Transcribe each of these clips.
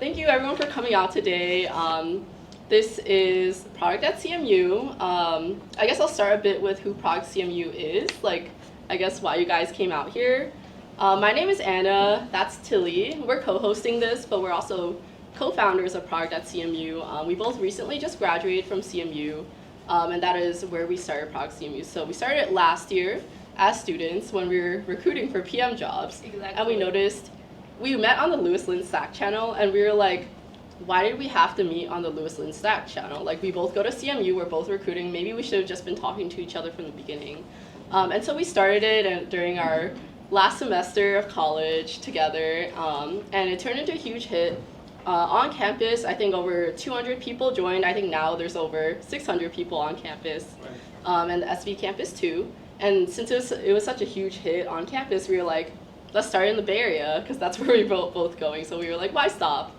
Thank you everyone for coming out today. This is Product at CMU. I guess I'll start a bit with who Product CMU is, I guess why you guys came out here. My name is Anna, that's Tilly. We're co-hosting this, but we're also co-founders of Product at CMU. We both recently just graduated from CMU, and that is where we started Product CMU. So we started it last year as students when we were recruiting for PM jobs. Exactly. And we noticed, we met on the Lewis Lynn Slack channel, and we were like, why did we have to meet on the Lewis Lynn Slack channel? Like, we both go to CMU, we're both recruiting, maybe we should have just been talking to each other from the beginning. And so we started it during our last semester of college together, and it turned into a huge hit. On campus, I think over 200 people joined. I think now there's over 600 people on campus, and the SV campus too. And since it was such a huge hit on campus, we were like, let's start in the Bay Area, because that's where we were both going. So we were like, why stop?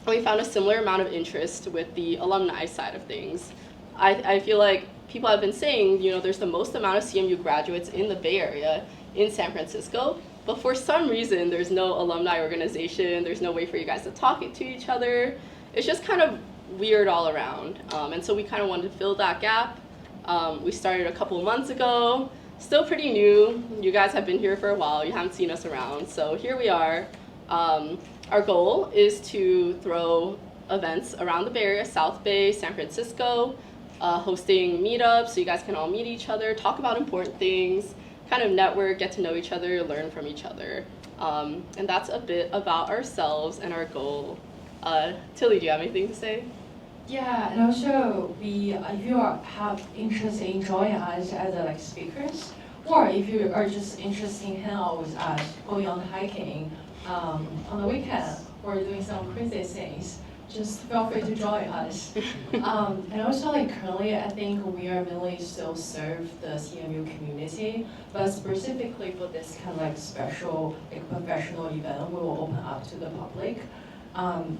We found a similar amount of interest with the alumni side of things. I feel like people have been saying, there's the most amount of CMU graduates in the Bay Area in San Francisco, but for some reason, there's no alumni organization, there's no way for you guys to talk to each other. It's just kind of weird all around. And so we kind of wanted to fill that gap. We started a couple of months ago. Still pretty new. You guys have been here for a while. You haven't seen us around. So here we are. Our goal is to throw events around the Bay Area, South Bay, San Francisco, hosting meetups so you guys can all meet each other, talk about important things, kind of network, get to know each other, learn from each other. And that's a bit about ourselves and our goal. Tilly, do you have anything to say? Yeah, and also if you have interest in joining us as speakers, or if you are just interested in hanging out with us, going on hiking on the weekend, or doing some crazy things, just feel free to join us. And also currently, I think we are mainly still serve the CMU community, but specifically for this kind of special professional event, we will open up to the public.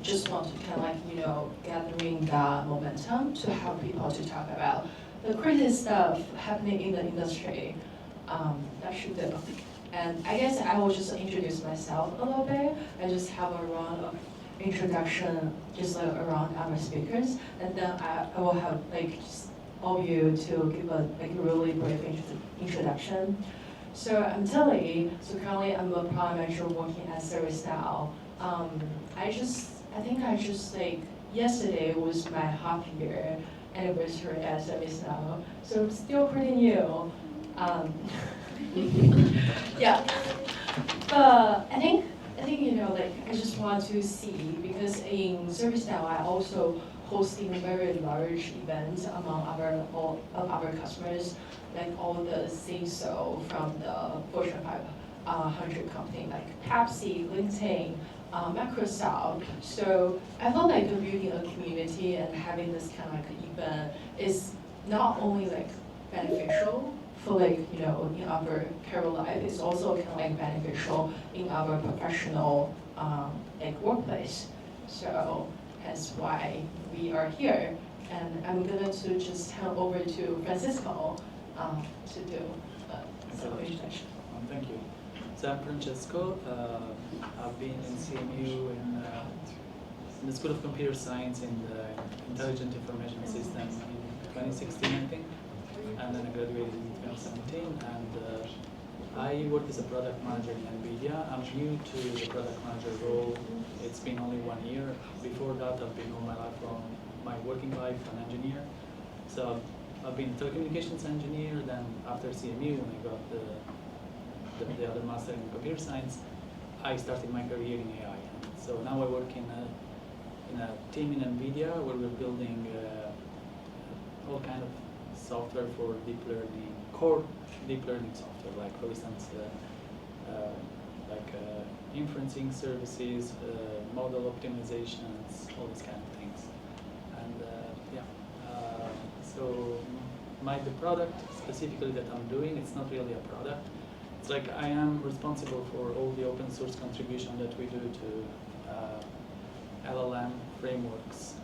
Just want to kind of gathering that momentum to help people to talk about the crazy stuff happening in the industry. That should do. And I guess I will just introduce myself a little bit. I just have a round of introduction just around our speakers, and then I will have just all of you to give a really brief introduction. So I'm Tilly. So currently I'm a product manager working at ServiceNow. I think yesterday was my half-year anniversary at ServiceNow, so still pretty new. Yeah, but I think I just want to see, because in ServiceNow I also hosting very large events among all of our customers, all the CISO from the Fortune 500 company like Pepsi, LinkedIn, Microsoft. So I felt building a community and having this kind of event is not only beneficial for in our career life, it's also kind of beneficial in our professional workplace. So that's why we are here. And I'm going to just hand over to Francisco to do some introduction. Thank you. So I'm Francesco. I've been in CMU in the School of Computer Science in the Intelligent Information System in 2016, I think. And then I graduated in 2017. And I work as a product manager in NVIDIA. I'm new to the product manager role. It's been only 1 year. Before that, I've been all my life, from my working life, an engineer. So I've been a telecommunications engineer. Then after CMU, when I got the other master in computer science, I started my career in AI. So now I work in a team in NVIDIA where we're building all kind of software for deep learning, core deep learning software, like for instance, inferencing services, model optimizations, all these kind of things. And so the product specifically that I'm doing, it's not really a product. It's I am responsible for all the open source contribution that we do to LLM frameworks,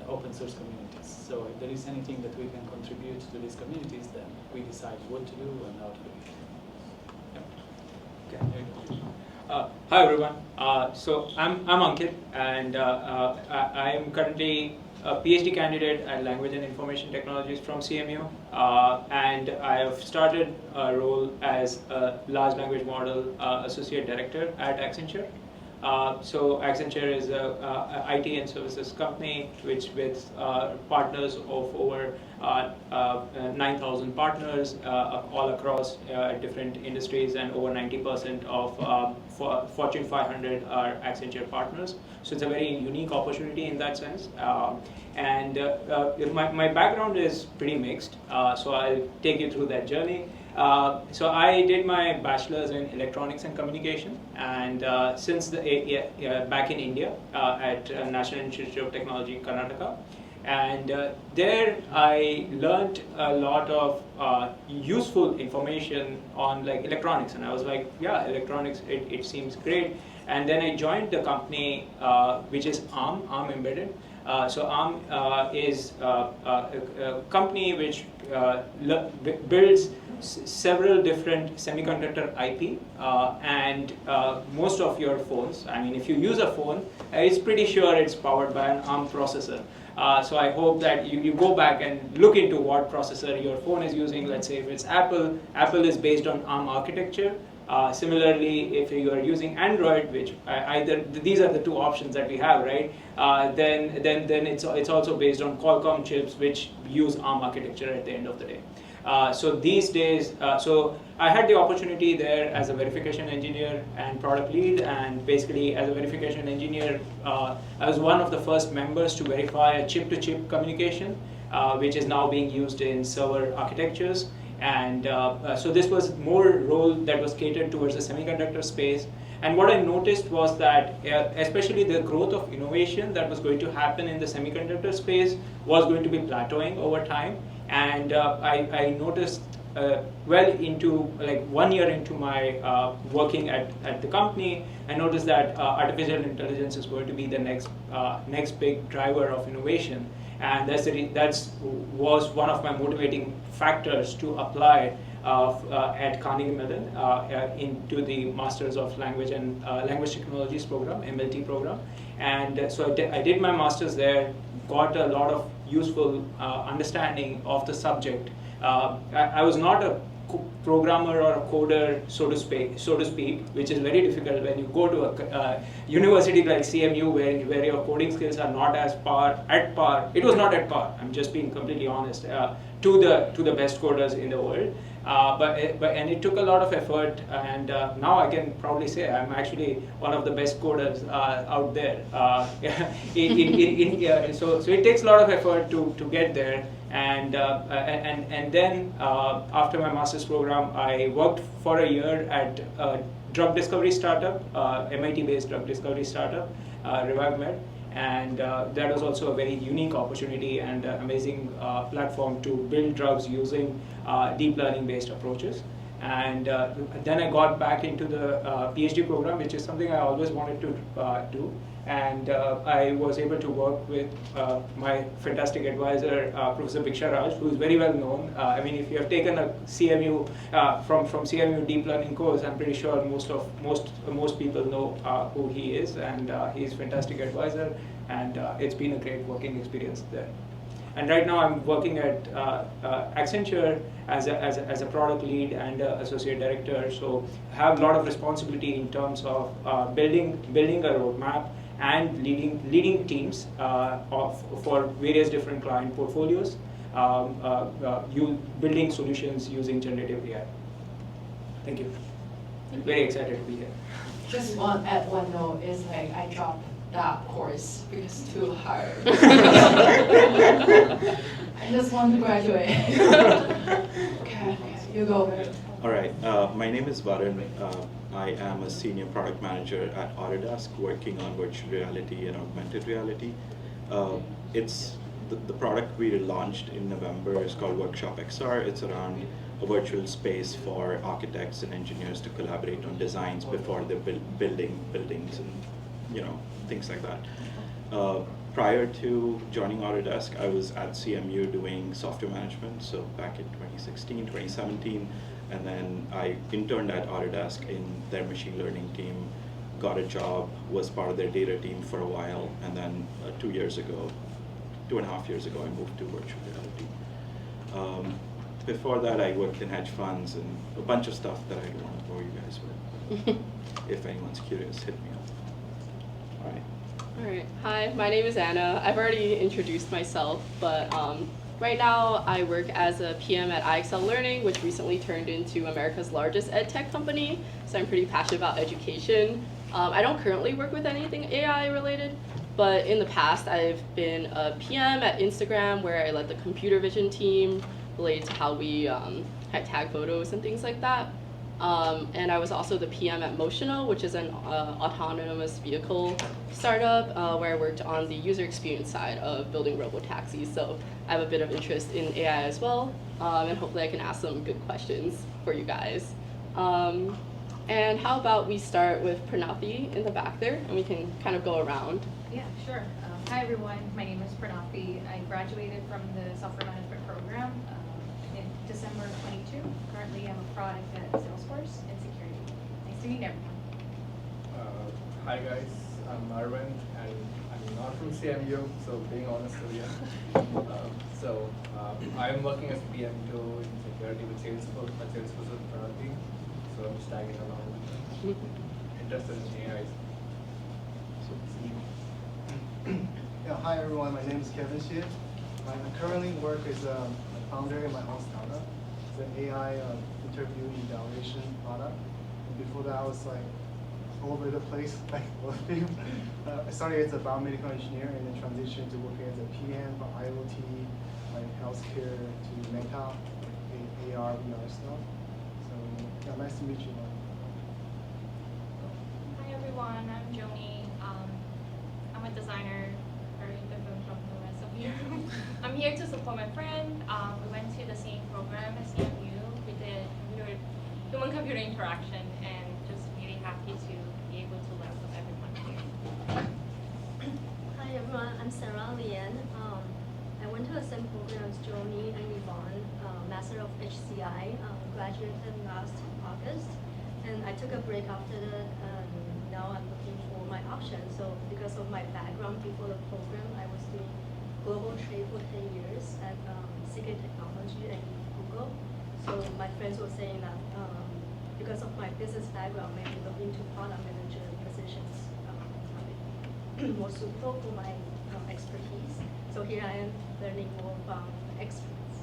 open source communities. So if there is anything that we can contribute to these communities, then we decide what to do and how to do it. Yeah. Okay. Hi everyone. So I'm Ankit, and I am currently a PhD candidate at Language and Information Technologies from CMU, and I have started a role as a large language model associate director at Accenture. So Accenture is a IT and services company which with partners of over 9,000 partners all across different industries, and over 90% of Fortune 500 are Accenture partners. So it's a very unique opportunity in that sense. My background is pretty mixed, so I'll take you through that journey. So I did my bachelor's in electronics and communication, and since back in India at National Institute of Technology, Karnataka, and there I learned a lot of useful information on like electronics, and I was like, yeah, electronics, it seems great. And then I joined the company which is ARM Embedded. So ARM is a company which builds several different semiconductor IP, and most of your phones, I mean, if you use a phone, it's pretty sure it's powered by an ARM processor. So I hope that you go back and look into what processor your phone is using. Let's say if it's Apple, Apple is based on ARM architecture. Similarly, if you are using Android, which either these are the two options that we have, right? Then it's also based on Qualcomm chips, which use ARM architecture at the end of the day. So these days, so I had the opportunity there as a verification engineer and product lead, and basically as a verification engineer, I was one of the first members to verify a chip-to-chip communication, which is now being used in server architectures. And so this was more role that was catered towards the semiconductor space. And what I noticed was that especially the growth of innovation that was going to happen in the semiconductor space was going to be plateauing over time. And I noticed well into like 1 year into my working at the company, I noticed that artificial intelligence is going to be the next big driver of innovation. And that was one of my motivating factors to apply at Carnegie Mellon into the Masters of Language and Language Technologies program, MLT program. And so I did my master's there, got a lot of useful understanding of the subject. I was not a programmer or a coder, so to speak, which is very difficult when you go to a university like CMU, where your coding skills are not at par. It was not at par. I'm just being completely honest. To the best coders in the world, but it took a lot of effort, and now I can probably say I'm actually one of the best coders out there. So it takes a lot of effort to get there. And then after my master's program, I worked for a year at a drug discovery startup, MIT-based drug discovery startup, ReviveMed, and that was also a very unique opportunity and amazing platform to build drugs using deep learning-based approaches. And then I got back into the PhD program, which is something I always wanted to do. And I was able to work with my fantastic advisor, Professor Bhiksha Raj, who is very well known. I mean, if you have taken a CMU from CMU deep learning course, I'm pretty sure most people know who he is, and he's a fantastic advisor, and it's been a great working experience there. And right now I'm working at Accenture as a product lead and associate director. So I have a lot of responsibility in terms of building a roadmap and leading teams for various different client portfolios, building solutions using generative AI. Thank you. I'm very excited to be here. Just add one note is like I dropped that course because it's too hard. I just want to graduate. Okay, you go. All right, my name is Varun. I am a senior product manager at Autodesk working on virtual reality and augmented reality. It's the product we launched in November is called Workshop XR. It's around a virtual space for architects and engineers to collaborate on designs before they're building buildings and things like that. Prior to joining Autodesk, I was at CMU doing software management. So back in 2016, 2017, And then I interned at Autodesk in their machine learning team, got a job, was part of their data team for a while, and then 2 years ago, 2.5 years ago, I moved to virtual reality. Before that, I worked in hedge funds and a bunch of stuff that I don't want to bore you guys with. If anyone's curious, hit me up. All right. All right. Hi, my name is Anna. I've already introduced myself, but right now I work as a PM at IXL Learning, which recently turned into America's largest ed tech company. So I'm pretty passionate about education. I don't currently work with anything AI related, but in the past I've been a PM at Instagram where I led the computer vision team related to how we tag photos and things like that. And I was also the PM at Motional, which is an autonomous vehicle startup where I worked on the user experience side of building robo-taxis. So I have a bit of interest in AI as well, and hopefully I can ask some good questions for you guys. And how about we start with Pranathi in the back there, and we can kind of go around. Yeah, sure. Hi everyone, my name is Pranathi. I graduated from the software management program in December 22. Currently I'm a product at Salesforce in security. Nice to meet everyone. Hi guys, I'm Arvind and I'm not from CMU, so being honest with you. I'm working as a PM2 in security with Salesforce, but Salesforce is Pranathi, so I'm just tagging along with them. Interested in AI. Yeah, hi everyone, my name is Kevin Xie. I currently work as a founder in my own startup. It's an AI interview evaluation product. And before that, I was like all over the place, like most people. I started as a biomedical engineer and then transitioned to working as a PM for IoT, like healthcare to Meta, AR, VR stuff. So yeah, nice to meet you. Hi everyone, I'm Joni. I'm a designer, very different from the rest of you. I'm here to support my friend. We went to the same program as CMU. We did human-computer interaction, and just really happy to be able to learn from everyone here. Hi everyone, I'm Sarah Lian. I went to the same program as Joni and Yvonne, Master of HCI, graduated last August. And I took a break after that, and now I'm looking for my options. So because of my background before the program, I was doing global trade for 10 years at Seagate Technology and Google. So my friends were saying that because of my business background, maybe look into product manager positions more suitable for my expertise. So here I am learning more from experts.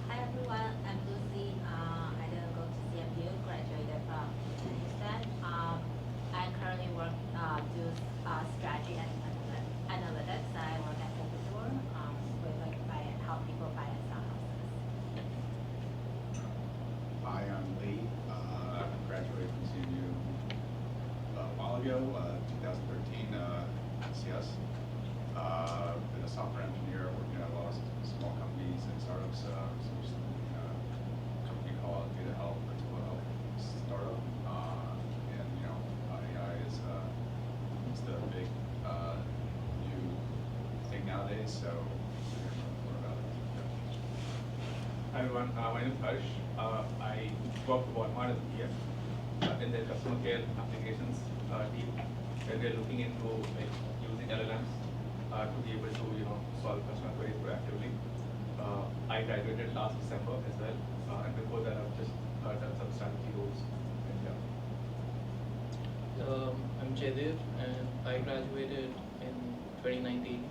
Hi everyone, I'm Lucy. I didn't go to CMU, graduated from Houston. I currently work do strategy and analytics. I work at Overhyped, where I help people buy and sell houses. Hi, I'm Lee. I graduated from CMU a while ago, 2013, CS. Been a software engineer working at a lot of small companies and startups. So just a company called Data Health, virtual health startup. And AI is the big new thing nowadays. So more about it. Hi everyone, my name is Harsh. I work for Walmart as a PM in their customer care applications team, where they're looking into using LLMs to be able to solve customer queries proactively. I graduated last December as well, and before that I've just done some strategy roles. I'm Jaidev, and I graduated in 2019.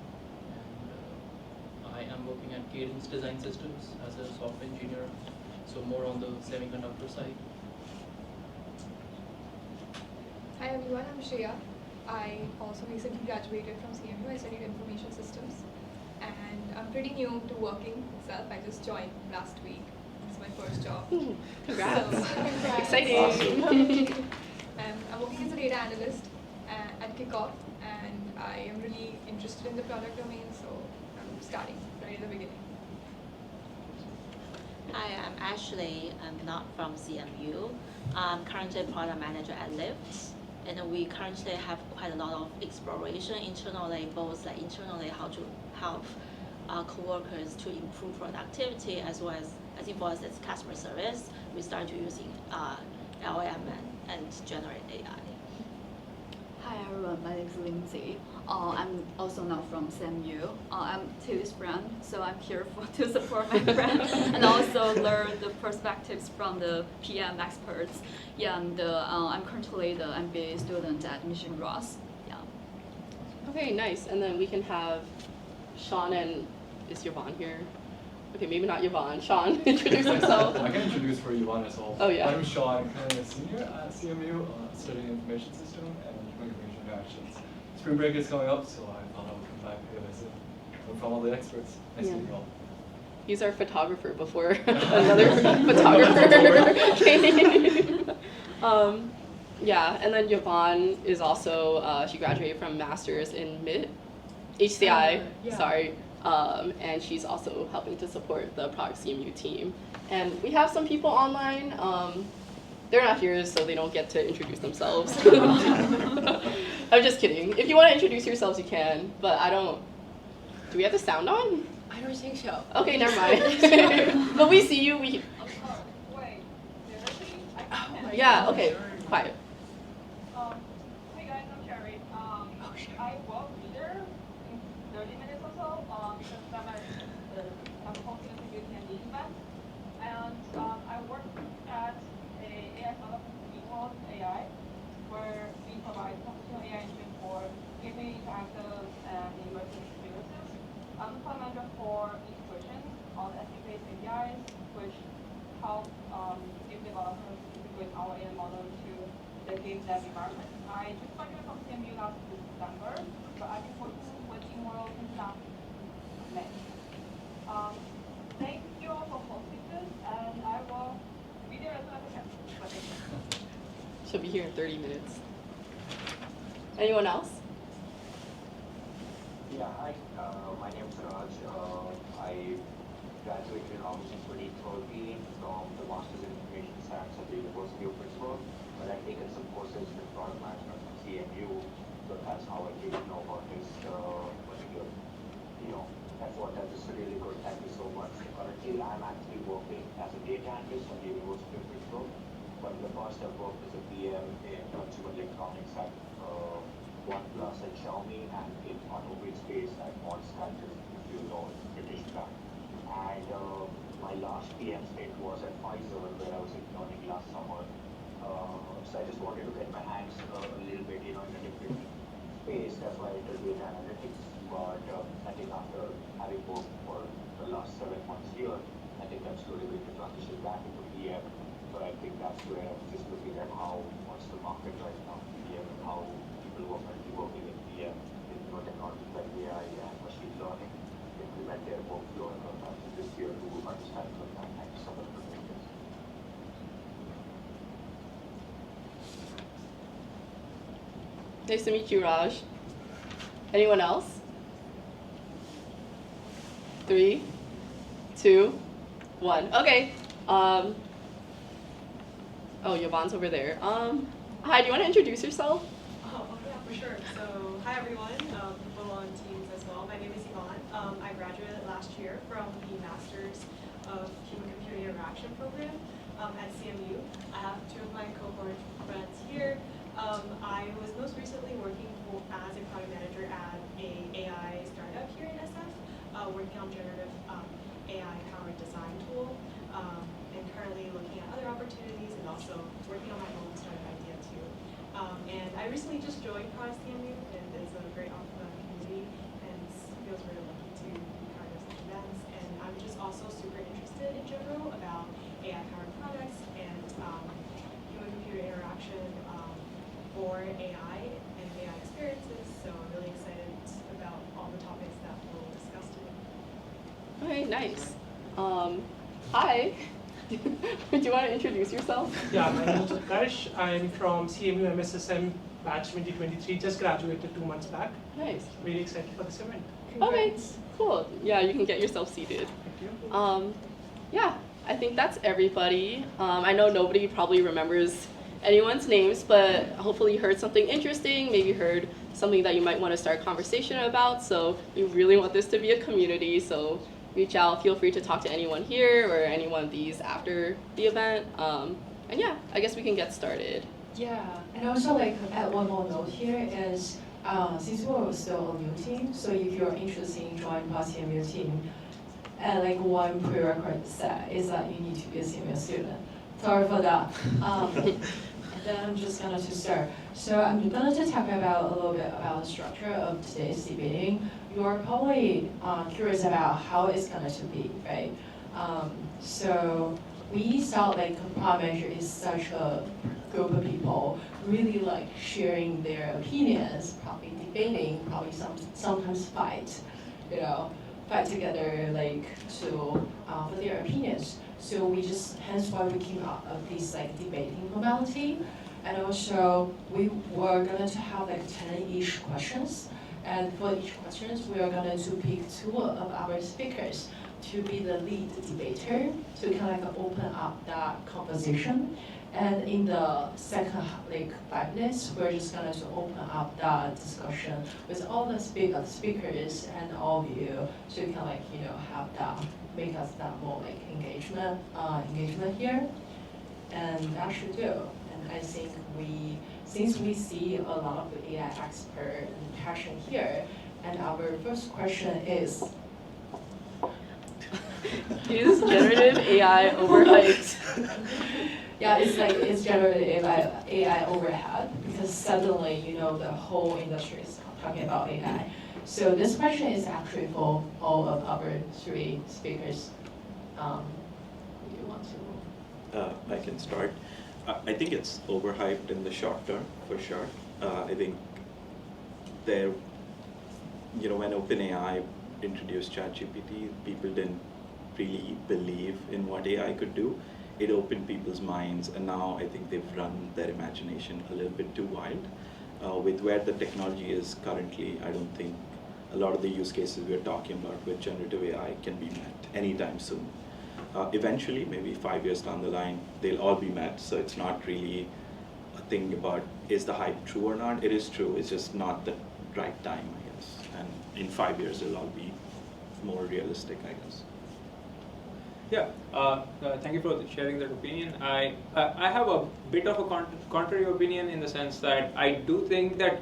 And I am working at Cadence Design Systems as a software engineer, so more on the semiconductor side. Hi everyone, I'm Shreya. I also recently graduated from CMU. I studied information systems, and I'm pretty new to working itself. I just joined last week. It's my first job. Congrats. So, congrats. Exciting. Awesome. I'm working as a data analyst at Kickoff, and I am really interested in the product domain, so I'm starting right at the beginning. Hi, I'm Ashley. I'm not from CMU. I'm currently a product manager at Lyft. And we currently have quite a lot of exploration internally, both internally how to help our coworkers to improve productivity, as well as I think for us as customer service, we started to using LLM and generate AI. Hi everyone, my name is Lindsay. I'm also not from CMU. I'm Tilly's friend, so I'm here to support my friend and also learn the perspectives from the PM experts. Yeah, and I'm currently the MBA student at Mission Ross. Yeah. Okay, nice. And then we can have Sean and is Yvonne here? Okay, maybe not Yvonne. Sean, introduce himself. I can introduce for Yvonne as well. Oh yeah. My name is Sean. I'm currently a senior at CMU, studying information system and human computer interactions. Spring break is coming up, so I thought I would come back here and visit from all the experts. Nice to meet you all. He's our photographer before another photographer came. Yeah, and then Yvonne is also, she graduated from Masters in HCI, yeah. sorry. And she's also helping to support the Product CMU team. And we have some people online. They're not here, so they don't get to introduce themselves. I'm just kidding. If you want to introduce yourselves, you can, but I don't. Do we have the sound on? I don't think so. Okay, never mind. But we see you. We. Wait, Yeah. Okay. Quiet. Hey guys, I'm Sherry. I will be there in 30 minutes or so because I'm hosting a security and lead event. And I work at a AI startup called AI, where we provide computational AI engine for giving interactive and immersive experiences. I'm the product manager for integration on SDK-based APIs, which help give developers integrate our AI model to the game dev environment. I just graduated from CMU last December, but I've been working with Teamworld since last May. Thank you all for hosting this, and I will be there as soon as I can. But thank you. She'll be here in 30 minutes. Anyone else? Yeah, hi. My name is Raj. I graduated in August 2013 from the Masters in Information Science at the University of Pittsburgh, but I've taken some courses in product management from CMU, so that's how I came to know about this particular, effort. That is really good. Thank you so much. Currently, I'm actually working as a data analyst at the University of Pittsburgh, but in the past I've worked as a PM in consumer electronics at OnePlus and Xiaomi, and in automobile space at Monster, if you know British brand. And my last PM stint was at Pfizer, where I was interning last summer. So I just wanted to get my hands a little bit, in a different space. That's why I did data analytics. But I think after having worked for the last 7 months here, I think I'm slowly going to transition back into PM. So I think that's where I'm just looking at what's the market right now in PM and how people who are currently working in PM with new technologies like AI and machine learning implement their workflow and this year to understand from that. Thank you so much for doing this. Nice to meet you, Raj. Anyone else? 3, 2, 1. Okay. Oh, Yvonne's over there. Hi, do you want to introduce yourself? Oh, yeah, for sure. So, hi everyone, people on Teams as well. My name is Yvonne. I graduated last year from the Masters of Human-Computer Interaction program at CMU. I have 2 of my cohort friends here. I was most recently working as a product manager at a AI startup here in SF, working on generative AI-powered design tool, and currently looking at other opportunities and also working on my own startup idea too. And I recently just joined Product CMU, and it's a great community, and feels really lucky to be part of such events. And I'm just also super interested in general about AI-powered products and human-computer interaction for AI and AI experiences. So I'm really excited about all the topics that we'll discuss today. Okay, nice. Hi. Do you want to introduce yourself? Yeah, my name is Akash. I'm from CMU MSSM batch 2023, just graduated 2 months back. Nice. Really excited for this event. Okay, cool. Yeah, you can get yourself seated. Thank you. Yeah, I think that's everybody. I know nobody probably remembers anyone's names, but hopefully you heard something interesting, maybe heard something that you might want to start a conversation about. So we really want this to be a community, so reach out. Feel free to talk to anyone here or anyone of these after the event. And yeah, I guess we can get started. Yeah, and also like add one more note here is since we're still a new team, so if you're interested in joining Product CMU team, like one prerequisite is that you need to be a CMU student. Sorry for that. Then I'm just gonna to start. So I'm gonna to talk about a little bit about the structure of today's debating. You're probably curious about how it's gonna to be, right? So we thought like product manager is such a group of people really like sharing their opinions, probably debating, probably sometimes fight, fight together like to for their opinions. So we just hence why we came up of this like debating modality, and also we were going to have like 10-ish questions, and for each questions we are going to pick 2 of our speakers to be the lead debater to kind of like open up that conversation. And in the second like 5 minutes, we're just going to open up that discussion with all the speakers and all of you to kind of like have that make us that more like engagement here, and that should do. And I think since we see a lot of the AI expert and passion here, and our first question is. Is generative AI overhyped? Yeah, it's generative AI overhead because suddenly the whole industry is talking about AI. So this question is actually for all of our 3 speakers. Do you want to? I can start. I think it's overhyped in the short term, for sure. I think when OpenAI introduced ChatGPT, people didn't really believe in what AI could do. It opened people's minds, and now I think they've run their imagination a little bit too wild. With where the technology is currently, I don't think a lot of the use cases we're talking about with generative AI can be met anytime soon. Eventually, maybe 5 years down the line, they'll all be met, so it's not really a thing about is the hype true or not. It is true, it's just not the right time, I guess. And in 5 years, it'll all be more realistic, I guess. Yeah, thank you for sharing that opinion. I have a bit of a contrary opinion in the sense that I do think that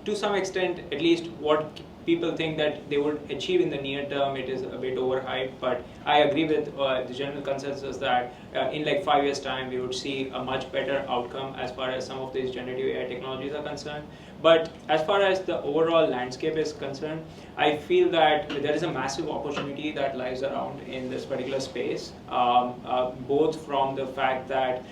to some extent, at least what people think that they would achieve in the near term, it is a bit overhyped, but I agree with the general consensus that in like 5 years time, we would see a much better outcome as far as some of these generative AI technologies are concerned. But as far as the overall landscape is concerned, I feel that there is a massive opportunity that lies around in this particular space, both from the fact that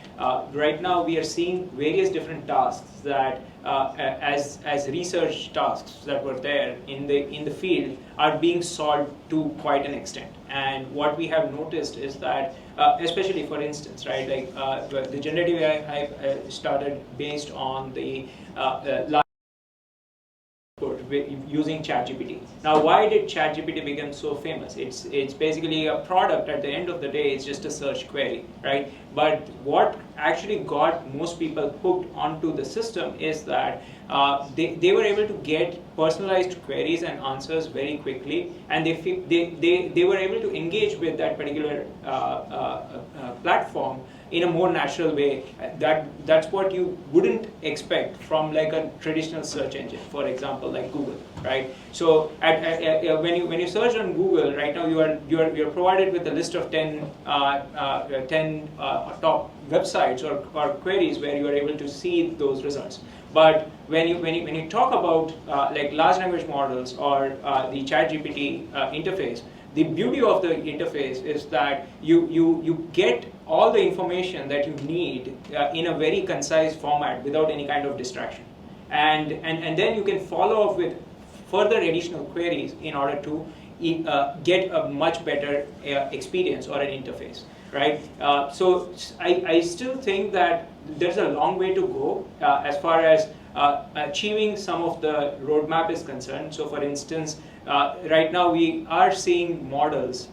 right now we are seeing various different tasks that as research tasks that were there in the field are being solved to quite an extent. And what we have noticed is that, especially for instance, right, like the generative AI started based on the using ChatGPT. Now, why did ChatGPT become so famous? It's basically a product. At the end of the day, it's just a search query, right? But what actually got most people hooked onto the system is that they were able to get personalized queries and answers very quickly, and they were able to engage with that particular platform in a more natural way. That's what you wouldn't expect from like a traditional search engine, for example, like Google, right? So when you search on Google right now, you're provided with a list of 10 top websites or queries where you are able to see those results. But when you talk about like large language models or the ChatGPT interface, the beauty of the interface is that you get all the information that you need in a very concise format without any kind of distraction. And then you can follow up with further additional queries in order to get a much better experience or an interface, right? So I still think that there's a long way to go as far as achieving some of the roadmap is concerned. So for instance, right now we are seeing models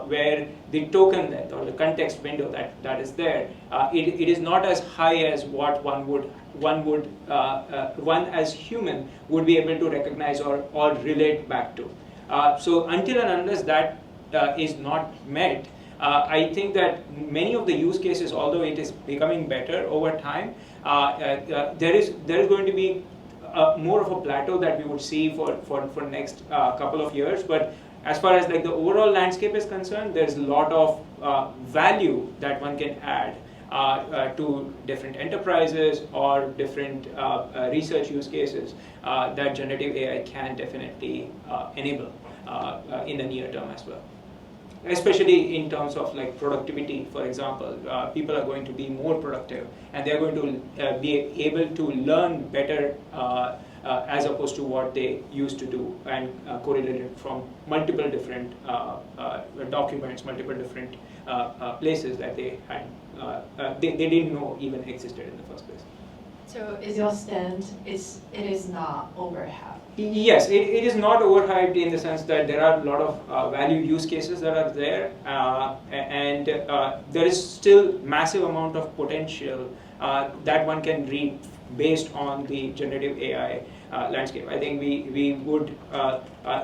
where the token length or the context window that is there, it is not as high as what one as human would be able to recognize or relate back to. So until and unless that is not met, I think that many of the use cases, although it is becoming better over time, there is going to be more of a plateau that we would see for next couple of years. But as far as like the overall landscape is concerned, there's a lot of value that one can add to different enterprises or different research use cases that generative AI can definitely enable in the near term as well. Especially in terms of like productivity, for example, people are going to be more productive and they're going to be able to learn better as opposed to what they used to do and correlate it from multiple different documents, multiple different places that they had they didn't know even existed in the first place. So is your stand, it is not overhyped? Yes, it is not overhyped in the sense that there are a lot of value use cases that are there, and there is still massive amount of potential that one can reap based on the generative AI landscape. I think we would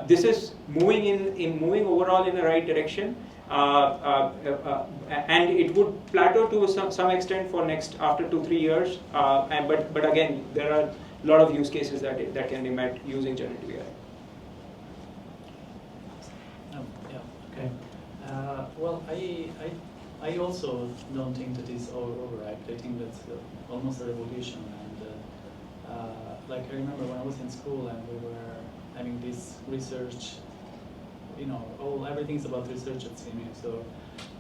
this is moving overall in the right direction, and it would plateau to some extent for next after 2-3 years. But again, there are a lot of use cases that can be met using generative AI. Okay. Well, I also don't think that is overhyped. I think that's almost a revolution. And like I remember when I was in school and we were having this research, you know, everything's about research at CMU. So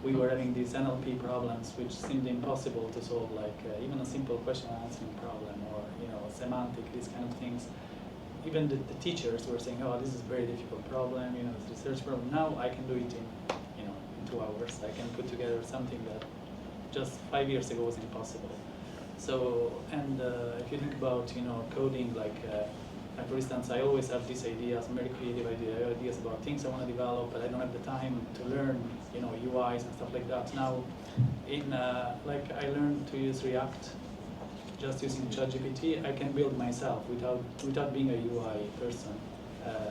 we were having these NLP problems which seemed impossible to solve, like even a simple question answering problem, or you know, semantic, these kind of things. Even the teachers were saying, "Oh, this is a very difficult problem. You know, it's a research problem." Now I can do it in 2 hours. I can put together something that just 5 years ago was impossible. So, and if you think about coding, like for instance, I always have these ideas, very creative ideas about things I want to develop, but I don't have the time to learn, UIs and stuff like that. Now, in like I learned to use React, just using ChatGPT, I can build myself without being a UI person,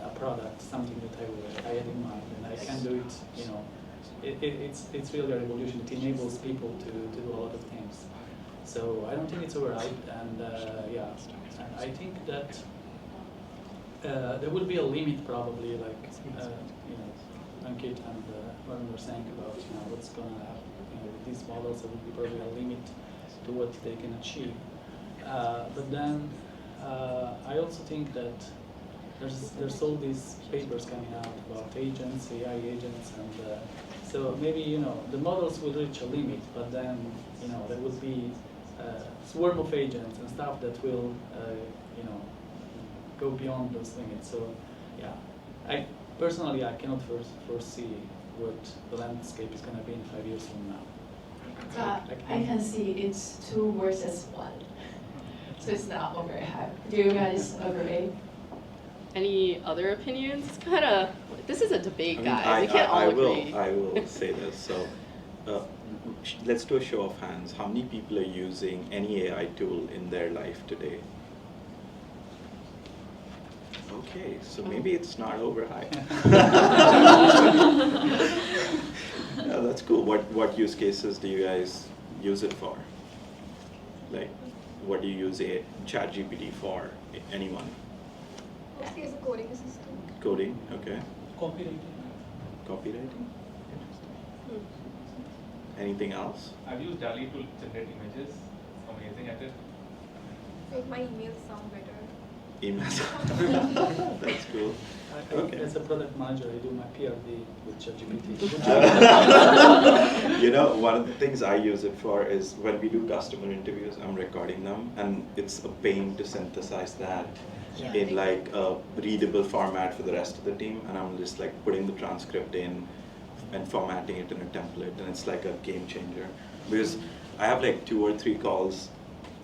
a product, something that I had in mind, and I can do it. It's really a revolution. It enables people to do a lot of things. So I don't think it's overhyped, and yeah, and I think that there will be a limit probably, like Ankit and Varun were saying about what's gonna happen with these models. There will be probably a limit to what they can achieve. But then I also think that there's all these papers coming out about agents, AI agents, and so maybe the models will reach a limit, but then there will be swarm of agents and stuff that will go beyond those limits. So yeah, I personally cannot foresee what the landscape is going to be in 5 years from now. I can see it's 2 versus 1, so it's not overhyped. Do you guys agree? Any other opinions? It's kind of, this is a debate, guys. We can't all agree. I will say this. So let's do a show of hands. How many people are using any AI tool in their life today? Okay, so maybe it's not overhyped. Yeah, that's cool. What use cases do you guys use it for? Like, what do you use ChatGPT for? Anyone? Mostly as a coding assistant. Coding, okay. Copywriting. Copywriting? Anything else? I've used DALL-E to generate images. It's amazing at it. Make my emails sound better. Emails. That's cool. Okay. As a product manager, I do my PRD with ChatGPT. One of the things I use it for is when we do customer interviews, I'm recording them, and it's a pain to synthesize that in like a readable format for the rest of the team, and I'm just like putting the transcript in and formatting it in a template, and it's like a game changer because I have like 2 or 3 calls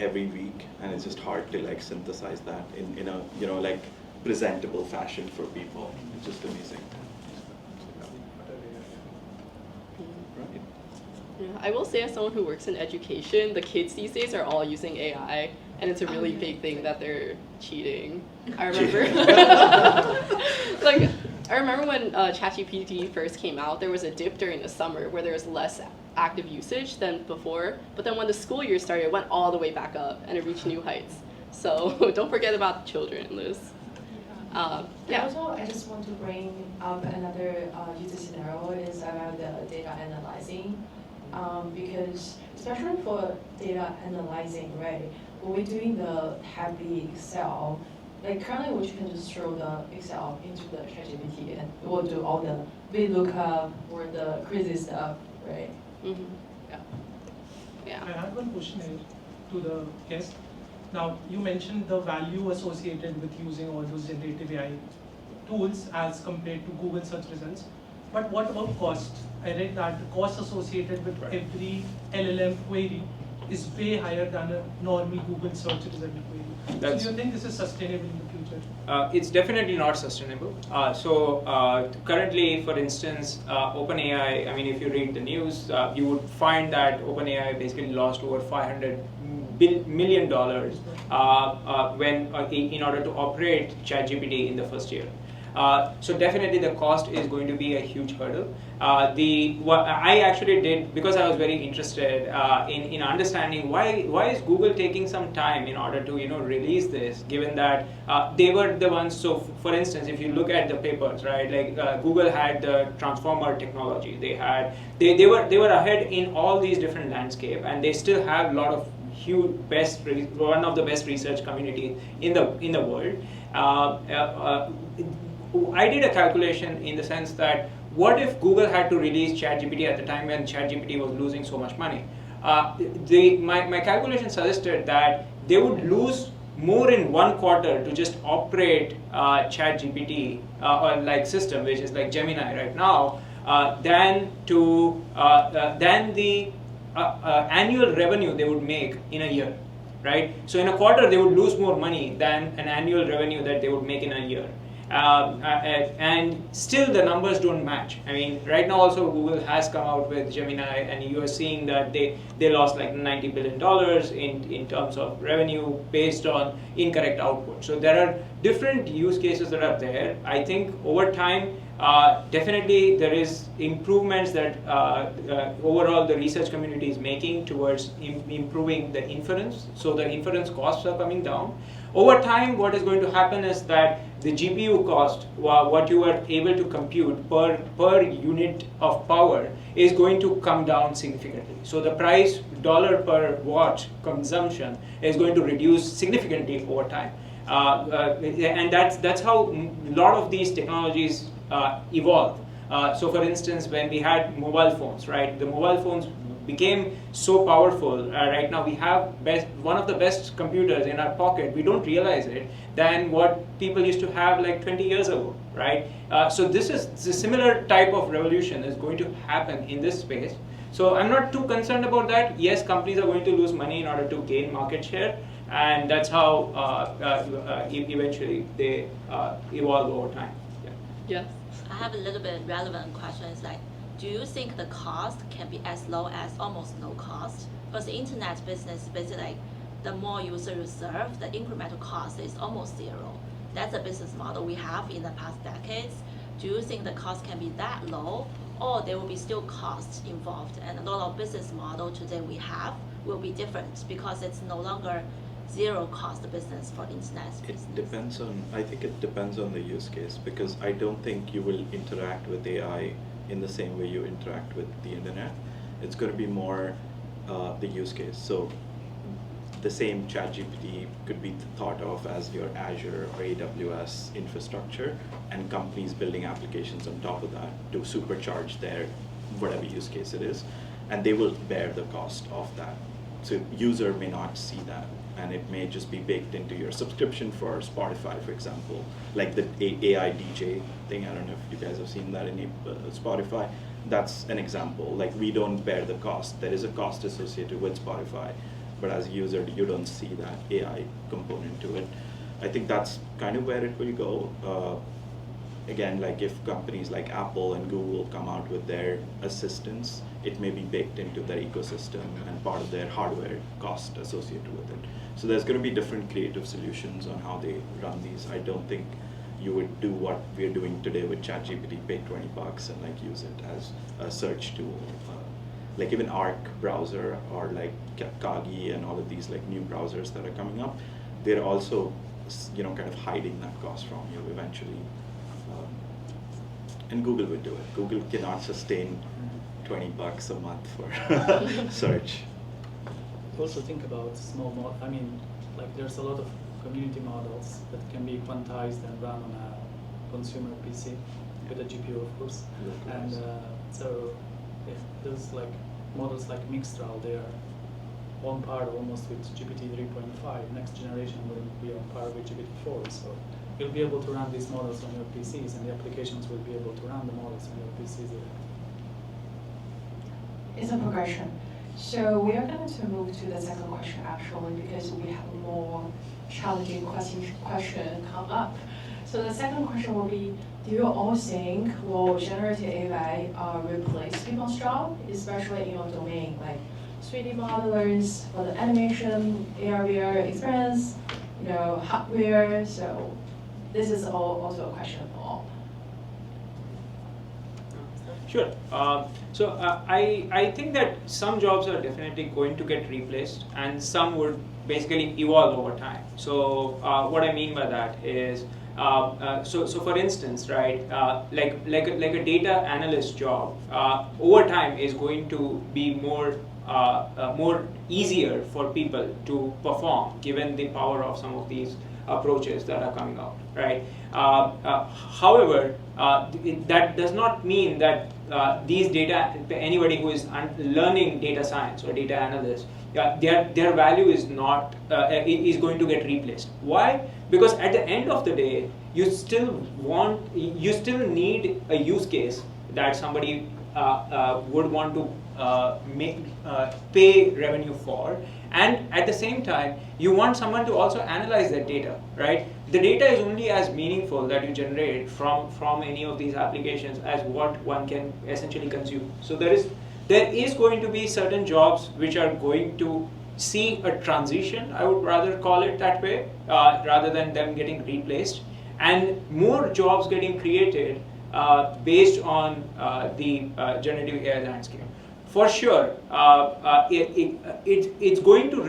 every week, and it's just hard to like synthesize that in a like presentable fashion for people. It's just amazing. Right. Yeah, I will say, as someone who works in education, the kids these days are all using AI, and it's a really big thing that they're cheating. I remember, like I remember when ChatGPT first came out, there was a dip during the summer where there was less active usage than before. But then when the school year started, it went all the way back up and it reached new heights. So don't forget about the children, Liz. And also, I just want to bring up another user scenario is about the data analyzing. Because especially for data analyzing, right, when we're doing the heavy Excel, like currently which you can just throw the Excel into the ChatGPT and it will do all the VLOOKUP or the crazy stuff, right? Mm-hmm. Yeah. I have one question here to the guest. Now, you mentioned the value associated with using all those generative AI tools as compared to Google search results. But what about cost? I read that the cost associated with every LLM query is way higher than a normal Google search result query. So do you think this is sustainable in the future? It's definitely not sustainable. Currently, for instance, OpenAI, I mean, if you read the news, you would find that OpenAI basically lost over $500 million in order to operate ChatGPT in the first year. So definitely the cost is going to be a huge hurdle. What I actually did, because I was very interested in understanding why is Google taking some time in order to release this, given that they were the ones. So for instance, if you look at the papers, right, like Google had the transformer technology, they were ahead in all these different landscape, and they still have a lot of huge one of the best research communities in the world. I did a calculation in the sense that what if Google had to release ChatGPT at the time when ChatGPT was losing so much money? My calculation suggested that they would lose more in 1 quarter to just operate ChatGPT or like system, which is like Gemini right now, than the annual revenue they would make in a year, right? So in a quarter they would lose more money than an annual revenue that they would make in a year. And still the numbers don't match. I mean, right now also Google has come out with Gemini, and you are seeing that they lost like $90 billion in terms of revenue based on incorrect output. So there are different use cases that are there. I think over time, definitely there is improvements that overall the research community is making towards improving the inference. So the inference costs are coming down. Over time, what is going to happen is that the GPU cost, what you are able to compute per unit of power, is going to come down significantly. So the price dollar per watt consumption is going to reduce significantly over time. And that's how a lot of these technologies evolve. So for instance, when we had mobile phones, right, the mobile phones became so powerful. Right now we have one of the best computers in our pocket, we don't realize it, than what people used to have like 20 years ago, right? So this is a similar type of revolution is going to happen in this space. So I'm not too concerned about that. Yes, companies are going to lose money in order to gain market share, and that's how eventually they evolve over time. Yeah. Yes. I have a little bit relevant question. It's like, do you think the cost can be as low as almost no cost? Because the internet business is basically like the more users you serve, the incremental cost is almost zero. That's a business model we have in the past decades. Do you think the cost can be that low, or there will be still costs involved? And a lot of business model today we have will be different because it's no longer zero cost business for internet business. I think it depends on the use case, because I don't think you will interact with AI in the same way you interact with the internet. It's going to be more the use case. So the same ChatGPT could be thought of as your Azure or AWS infrastructure, and companies building applications on top of that to supercharge their whatever use case it is, and they will bear the cost of that. So user may not see that, and it may just be baked into your subscription for Spotify, for example, like the AI DJ thing. I don't know if you guys have seen that in Spotify. That's an example. Like, we don't bear the cost. There is a cost associated with Spotify, but as a user, you don't see that AI component to it. I think that's kind of where it will go. Again, like if companies like Apple and Google come out with their assistants, it may be baked into their ecosystem and part of their hardware cost associated with it. So there's going to be different creative solutions on how they run these. I don't think you would do what we're doing today with ChatGPT, pay $20 and like use it as a search tool. Like even Arc browser or like Kagi and all of these like new browsers that are coming up, they're also, you know, kind of hiding that cost from you eventually. And Google would do it. Google cannot sustain $20 a month for search. Also think about small I mean, like there's a lot of community models that can be quantized and run on a consumer PC with a GPU, of course. And so if there's like models like Mixtral, they are on par almost with GPT 3.5. Next generation will be on par with GPT 4. So you'll be able to run these models on your PCs, and the applications will be able to run the models on your PCs. It's a progression. So we are going to move to the second question actually, because we have more challenging question come up. So the second question will be, do you all think will generative AI replace people's job, especially in your domain, like 3D modelers for the animation, AR/VR experience, you know, hardware? So this is also a question for all. Sure. I think that some jobs are definitely going to get replaced, and some would basically evolve over time. So what I mean by that is, so for instance, right, like a data analyst job over time is going to be more easier for people to perform, given the power of some of these approaches that are coming out, right? However, that does not mean that these anybody who is learning data science or data analyst, their value is not is going to get replaced. Why? Because at the end of the day, you still need a use case that somebody would want to pay revenue for, and at the same time you want someone to also analyze that data, right? The data is only as meaningful that you generate from any of these applications as what one can essentially consume. So there is going to be certain jobs which are going to see a transition, I would rather call it that way, rather than them getting replaced, and more jobs getting created based on the generative AI landscape. For sure, it's going to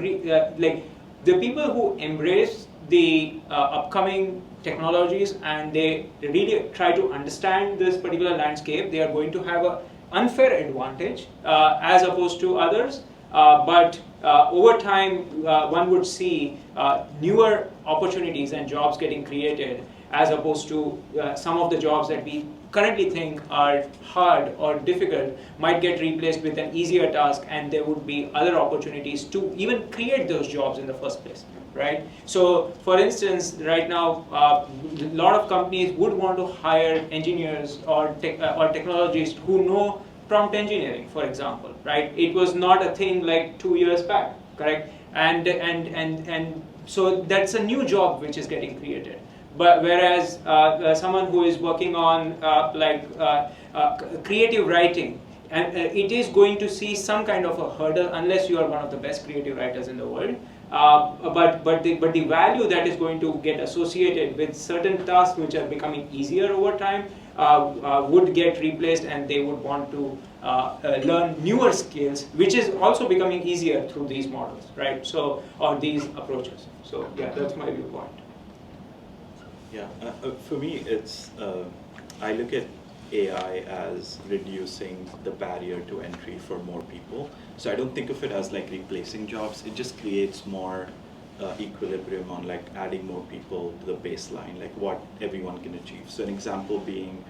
like the people who embrace the upcoming technologies and they really try to understand this particular landscape, they are going to have an unfair advantage as opposed to others. But over time, one would see newer opportunities and jobs getting created, as opposed to some of the jobs that we currently think are hard or difficult might get replaced with an easier task, and there would be other opportunities to even create those jobs in the first place, right? So for instance, right now, a lot of companies would want to hire engineers or technologists who know prompt engineering, for example, right? It was not a thing like 2 years back, correct? And so that's a new job which is getting created. But whereas someone who is working on creative writing, and it is going to see some kind of a hurdle unless you are one of the best creative writers in the world. But the value that is going to get associated with certain tasks which are becoming easier over time would get replaced, and they would want to learn newer skills, which is also becoming easier through these models, right? So, or these approaches. So yeah, that's my viewpoint. Yeah, for me, it's I look at AI as reducing the barrier to entry for more people. So I don't think of it as like replacing jobs. It just creates more equilibrium on like adding more people to the baseline, like what everyone can achieve. So an example being,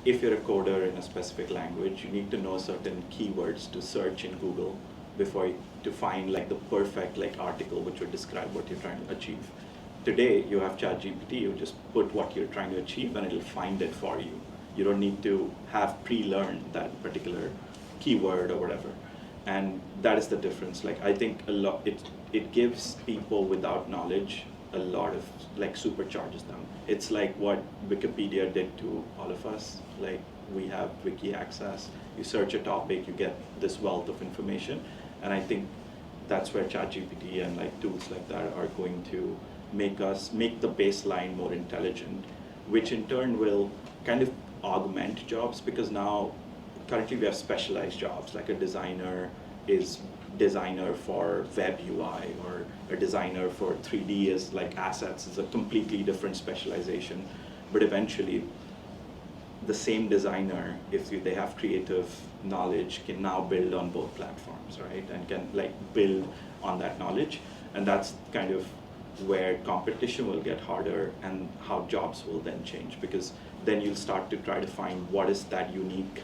if you're a coder in a specific language, you need to know certain keywords to search in Google to find like the perfect like article which would describe what you're trying to achieve. Today, you have ChatGPT, you just put what you're trying to achieve and it'll find it for you. You don't need to have pre-learned that particular keyword or whatever. And that is the difference. Like I think it gives people without knowledge a lot of, like supercharges them. It's like what Wikipedia did to all of us. Like we have wiki access, you search a topic, you get this wealth of information. And I think that's where ChatGPT and like tools like that are going to make the baseline more intelligent, which in turn will kind of augment jobs, because now currently we have specialized jobs, like a designer is designer for web UI, or a designer for 3D is like assets, is a completely different specialization. But eventually the same designer, if they have creative knowledge, can now build on both platforms, right? And can like build on that knowledge. And that's kind of where competition will get harder and how jobs will then change, because then you'll start to try to find what is that unique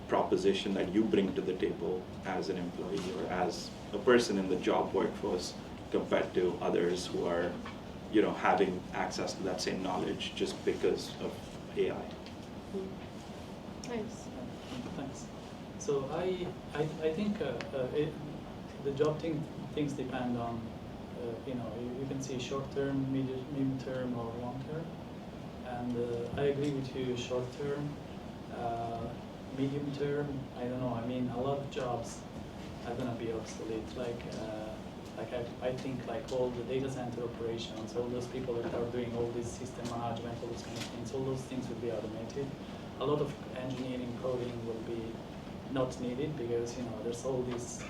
proposition that you bring to the table as an employee or as a person in the job workforce compared to others who are, having access to that same knowledge just because of AI. Nice. Thanks. So I think the job things depend on, you can see short term, medium term, or long term. And I agree with you, short term. Medium term, I don't know. I mean, a lot of jobs are gonna be obsolete. I think like all the data center operations, all those people that are doing all this system management, all those kind of things, all those things will be automated. A lot of engineering coding will be not needed, because there's all these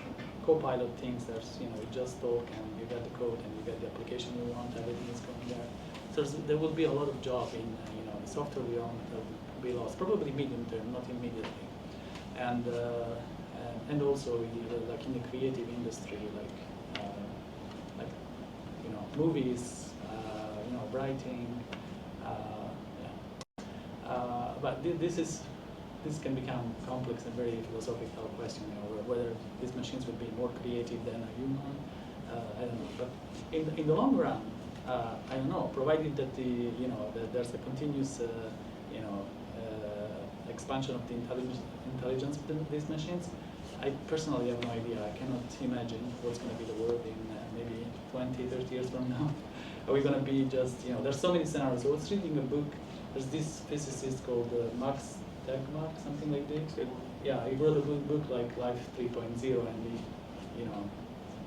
co-pilot things. There's you just talk and you get the code and you get the application you want. Everything is going there. So there will be a lot of job in the software development that will be lost, probably medium term, not immediately. And also like in the creative industry, like movies, writing. But this can become complex and very philosophical question, whether these machines will be more creative than a human. I don't know. But in the long run, I don't know. Provided that that there's a continuous expansion of the intelligence of these machines, I personally have no idea. I cannot imagine what's going to be the world in maybe 20, 30 years from now. Are we going to be just, there's so many scenarios. I was reading a book. There's this physicist called Max Tegmark, something like this. Yeah, he wrote a book like Life 3.0, and he,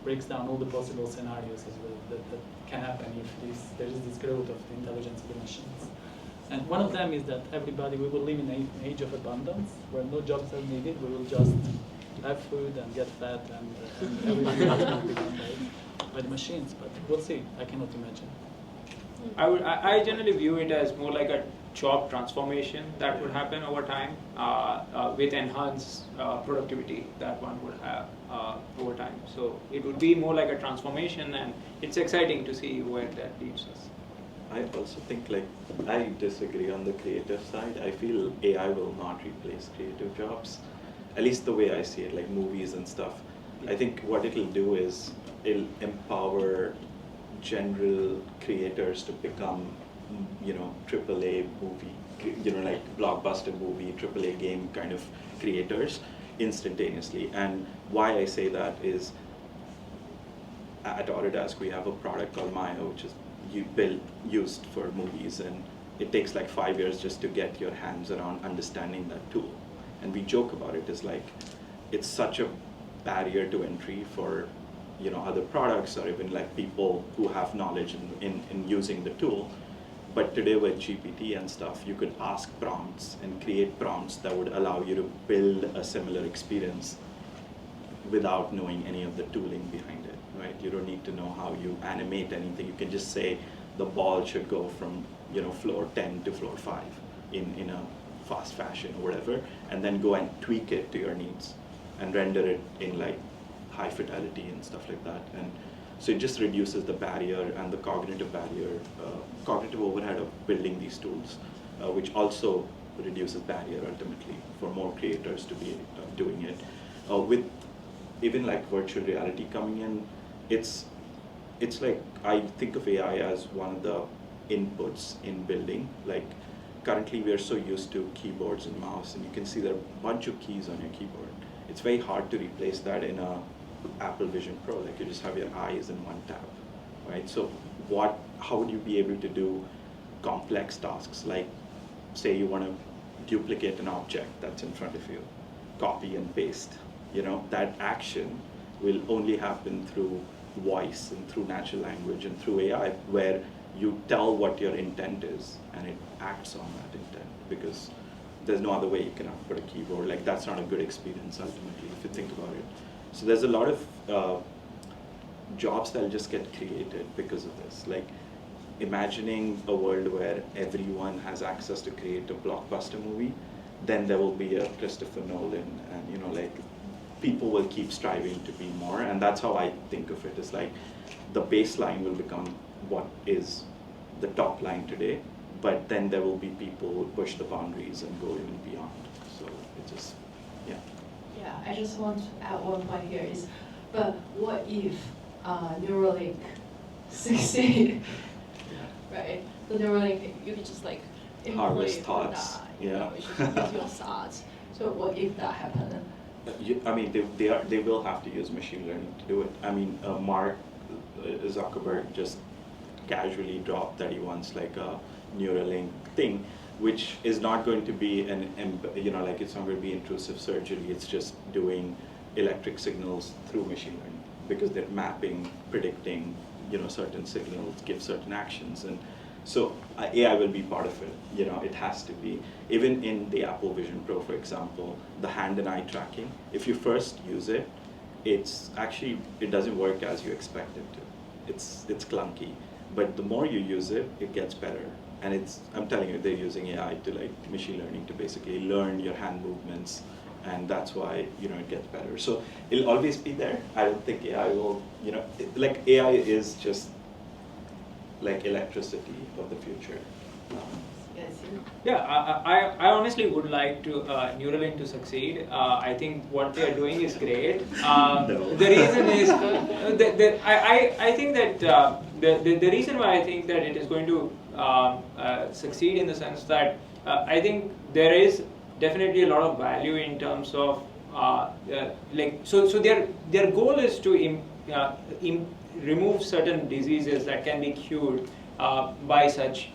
breaks down all the possible scenarios as well that can happen if there is this growth of the intelligence of the machines. And one of them is that we will live in an age of abundance, where no jobs are needed. We will just have food and get fat, and everything else will be done by the machines. But we'll see. I cannot imagine. I generally view it as more like a job transformation that would happen over time with enhanced productivity that one would have over time. So it would be more like a transformation, and it's exciting to see where that leads us. I also think I disagree on the creative side. I feel AI will not replace creative jobs, at least the way I see it, like movies and stuff. I think what it'll do is it'll empower general creators to become, AAA movie, like blockbuster movie, AAA game kind of creators instantaneously. And why I say that is, at Autodesk we have a product called Maya, which is used for movies, and it takes like 5 years just to get your hands around understanding that tool. And we joke about it as like, it's such a barrier to entry for other products, or even like people who have knowledge in using the tool. But today with GPT and stuff, you could ask prompts and create prompts that would allow you to build a similar experience without knowing any of the tooling behind it, right? You don't need to know how you animate anything. You can just say the ball should go from floor 10 to floor 5 in a fast fashion or whatever, and then go and tweak it to your needs and render it in like high fidelity and stuff like that. And so it just reduces the barrier and the cognitive overhead of building these tools, which also reduces barrier ultimately for more creators to be doing it. With even like virtual reality coming in, it's like, I think of AI as one of the inputs in building. Like currently we are so used to keyboards and mouse, and you can see there are a bunch of keys on your keyboard. It's very hard to replace that in a Apple Vision Pro. Like you just have your eyes in one tab, right? So how would you be able to do complex tasks, like say you want to duplicate an object that's in front of you, copy and paste? That action will only happen through voice and through natural language and through AI, where you tell what your intent is and it acts on that intent, because there's no other way you can output a keyboard. Like, that's not a good experience ultimately, if you think about it. So there's a lot of jobs that'll just get created because of this. Like, imagining a world where everyone has access to create a blockbuster movie, then there will be a Christopher Nolan, and you know, like, people will keep striving to be more, and that's how I think of it. It's like the baseline will become what is the top line today, but then there will be people who push the boundaries and go even beyond. So it just, yeah. Yeah, I just want to add one point here is, but what if Neuralink succeed? Right? The Neuralink, you can just like Harvest implant thoughts, that, yeah. You know, you just use your thoughts. So what if that happened? I mean, they will have to use machine learning to do it. I mean, Mark Zuckerberg just casually dropped that he wants like a Neuralink thing, which is not going to be you know, like, it's not going to be intrusive surgery. It's just doing electric signals through machine learning, because they're mapping, predicting, you know, certain signals, give certain actions, and so AI will be part of it. You know, it has to be. Even in the Apple Vision Pro, for example, the hand and eye tracking, if you first use it, it's actually, it doesn't work as you expect it to. It's clunky, but the more you use it, it gets better. And it's, I'm telling you, they're using AI to, like, machine learning to basically learn your hand movements, and that's why, you know, it gets better. So it'll always be there. I don't think AI will, you know, like, AI is just like electricity of the future. Yeah, I honestly would like to Neuralink to succeed. I think what they are doing is great. The reason is, I think that the reason why I think that it is going to succeed in the sense that I think there is definitely a lot of value in terms of like, so their goal is to remove certain diseases that can be cured by such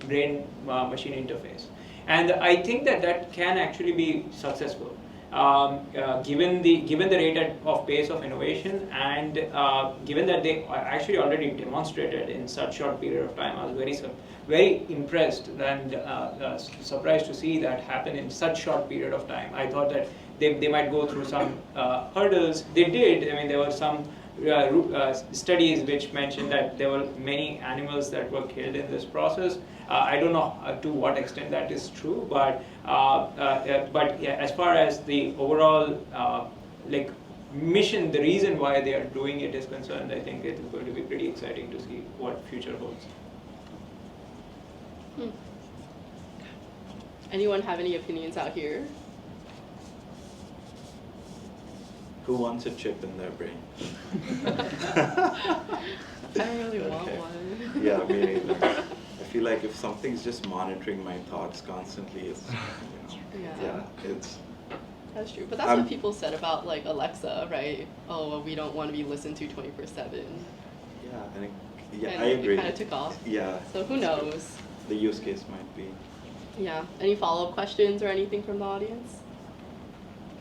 brain-machine interface, and I think that can actually be successful, given the rate of pace of innovation, and given that they actually already demonstrated in such short period of time. I was very impressed and surprised to see that happen in such short period of time. I thought that they might go through some hurdles. They did. I mean, there were some studies which mentioned that there were many animals that were killed in this process. I don't know to what extent that is true, but yeah, as far as the overall like mission, the reason why they are doing it is concerned, I think it is going to be pretty exciting to see what future holds. Anyone have any opinions out here? Who wants a chip in their brain? I don't really want one. Yeah, me neither. I feel like if something's just monitoring my thoughts constantly, it's, you know, yeah, it's. That's true, but that's what people said about like Alexa, right? Oh, well, we don't want to be listened to 24/7. Yeah, and I agree. It kind of took off. Yeah. So who knows? The use case might be. Yeah. Any follow-up questions or anything from the audience?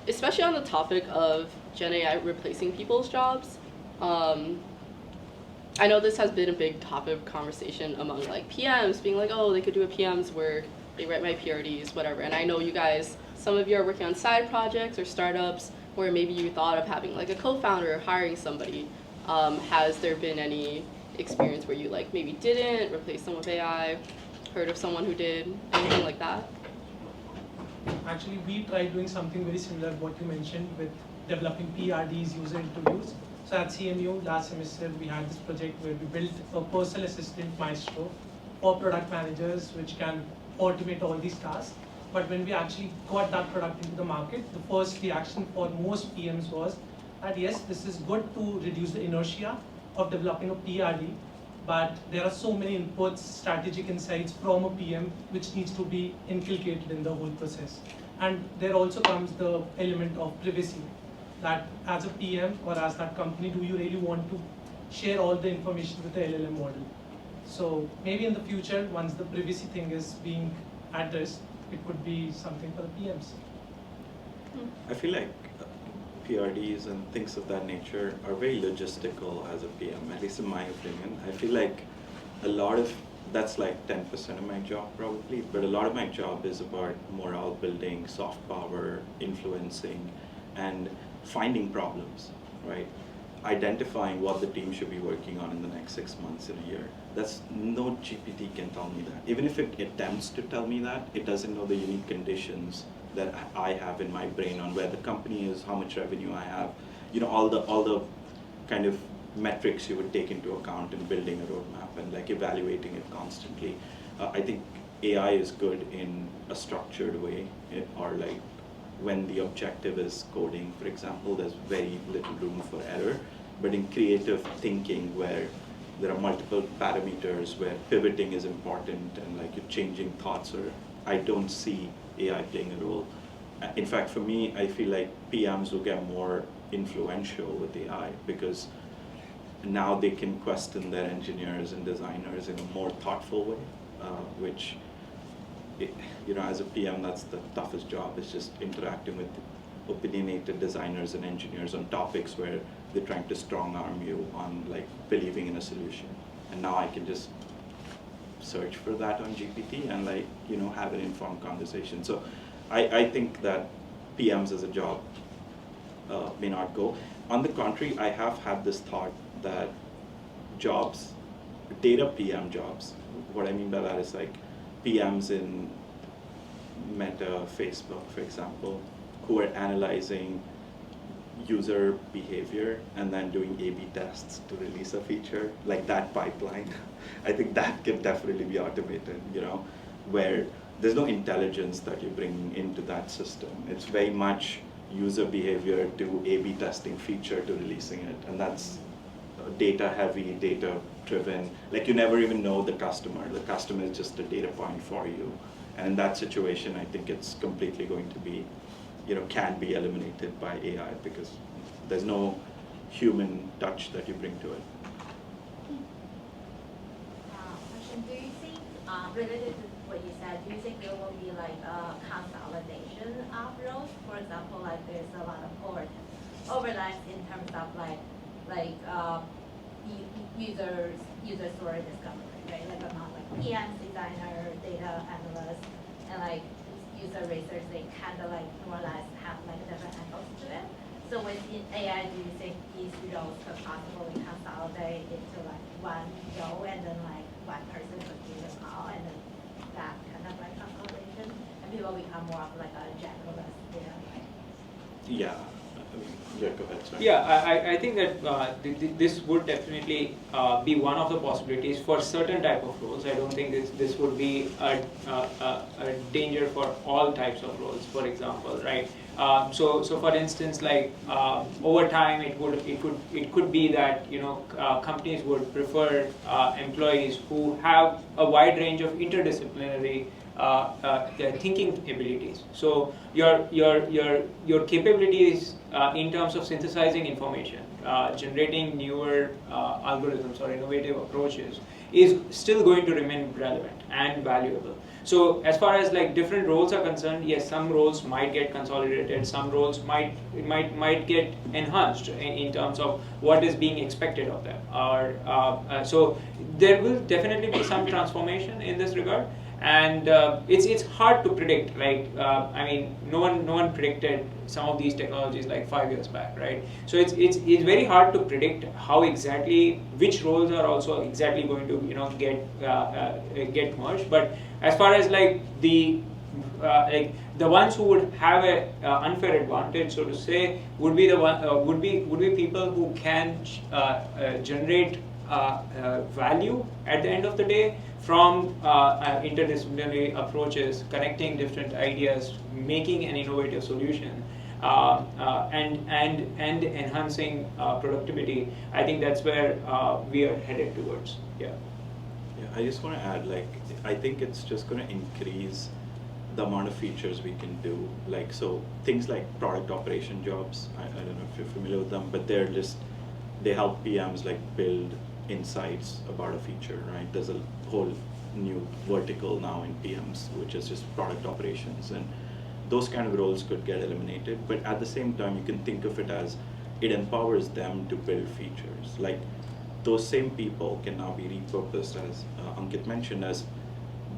Especially on the topic of Gen AI replacing people's jobs. I know this has been a big topic of conversation among like PMs, being like, oh, they could do a PM's work, they write my PRDs, whatever. And I know you guys, some of you are working on side projects or startups where maybe you thought of having like a co-founder or hiring somebody. Has there been any experience where you like maybe didn't replace them with AI, heard of someone who did, anything like that? Actually, we tried doing something very similar to what you mentioned with developing PRDs, user interviews. So at CMU last semester, we had this project where we built a personal assistant maestro for product managers, which can automate all these tasks. But when we actually got that product into the market, the first reaction for most PMs was that yes, this is good to reduce the inertia of developing a PRD, but there are so many inputs, strategic insights from a PM which needs to be inculcated in the whole process. And there also comes the element of privacy, that as a PM or as that company, do you really want to share all the information with the LLM model? So maybe in the future, once the privacy thing is being addressed, it could be something for the PMs. I feel like PRDs and things of that nature are very logistical as a PM, at least in my opinion. I feel like a lot of, that's like 10% of my job probably, but a lot of my job is about morale building, soft power, influencing, and finding problems, right? Identifying what the team should be working on in the next 6 months in a year. That's, no GPT can tell me that. Even if it attempts to tell me that, it doesn't know the unique conditions that I have in my brain on where the company is, how much revenue I have, you know, all the kind of metrics you would take into account in building a roadmap and like evaluating it constantly. I think AI is good in a structured way, or like when the objective is coding, for example, there's very little room for error. But in creative thinking, where there are multiple parameters, where pivoting is important and like you're changing thoughts, or I don't see AI playing a role. In fact, for me, I feel like PMs will get more influential with AI because now they can question their engineers and designers in a more thoughtful way, which, you know, as a PM, that's the toughest job, is just interacting with opinionated designers and engineers on topics where they're trying to strong arm you on like believing in a solution. And now I can just search for that on GPT and like, you know, have an informed conversation. So I think that PMs as a job may not go. On the contrary, I have had this thought that jobs, data PM jobs, what I mean by that is like PMs in Meta, Facebook, for example, who are analyzing user behavior and then doing A/B tests to release a feature, like that pipeline. I think that can definitely be automated, you know, where there's no intelligence that you bring into that system. It's very much user behavior to A/B testing feature to releasing it, and that's data heavy, data driven. Like you never even know the customer. The customer is just a data point for you. And in that situation, I think it's completely going to be, you know, can be eliminated by AI because there's no human touch that you bring to it. Question, do you think, related to what you said, do you think there will be like a consolidation of roles? For example, like there's a lot of overlaps in terms of user story discovery, right? Like among like PM, designer, data analyst, and like user research, they kind of like more or less have like different angles to it. So within AI, do you think these roles could possibly consolidate into like one role and then like one person could do them all, and then that kind of like consolidation, and people become more of like a generalist, you know? Like, Yeah. Yeah, go ahead, sorry. Yeah, I think that this would definitely be one of the possibilities for certain type of roles. I don't think this would be a danger for all types of roles, for example, right? So for instance, like over time, it could be that, you know, companies would prefer employees who have a wide range of interdisciplinary thinking abilities. So your capabilities in terms of synthesizing information, generating newer algorithms or innovative approaches is still going to remain relevant and valuable. So as far as like different roles are concerned, yes, some roles might get consolidated, some roles might get enhanced in terms of what is being expected of them. Or so there will definitely be some transformation in this regard. And it's hard to predict. Like I mean, no one predicted some of these technologies like 5 years back, right? So it's very hard to predict how exactly which roles are also exactly going to, you know, get merged. But as far as like the ones who would have a unfair advantage, so to say, would be the one would be people who can generate value at the end of the day from interdisciplinary approaches, connecting different ideas, making an innovative solution, and enhancing productivity. I think that's where we are headed towards. Yeah. Yeah, I just want to add, like, I think it's just going to increase the amount of features we can do. Like, so things like product operation jobs, I don't know if you're familiar with them, but they help PMs like build insights about a feature, right? There's a whole new vertical now in PMs, which is just product operations, and those kind of roles could get eliminated, but at the same time, you can think of it as it empowers them to build features. Like those same people can now be repurposed, as Ankit mentioned, as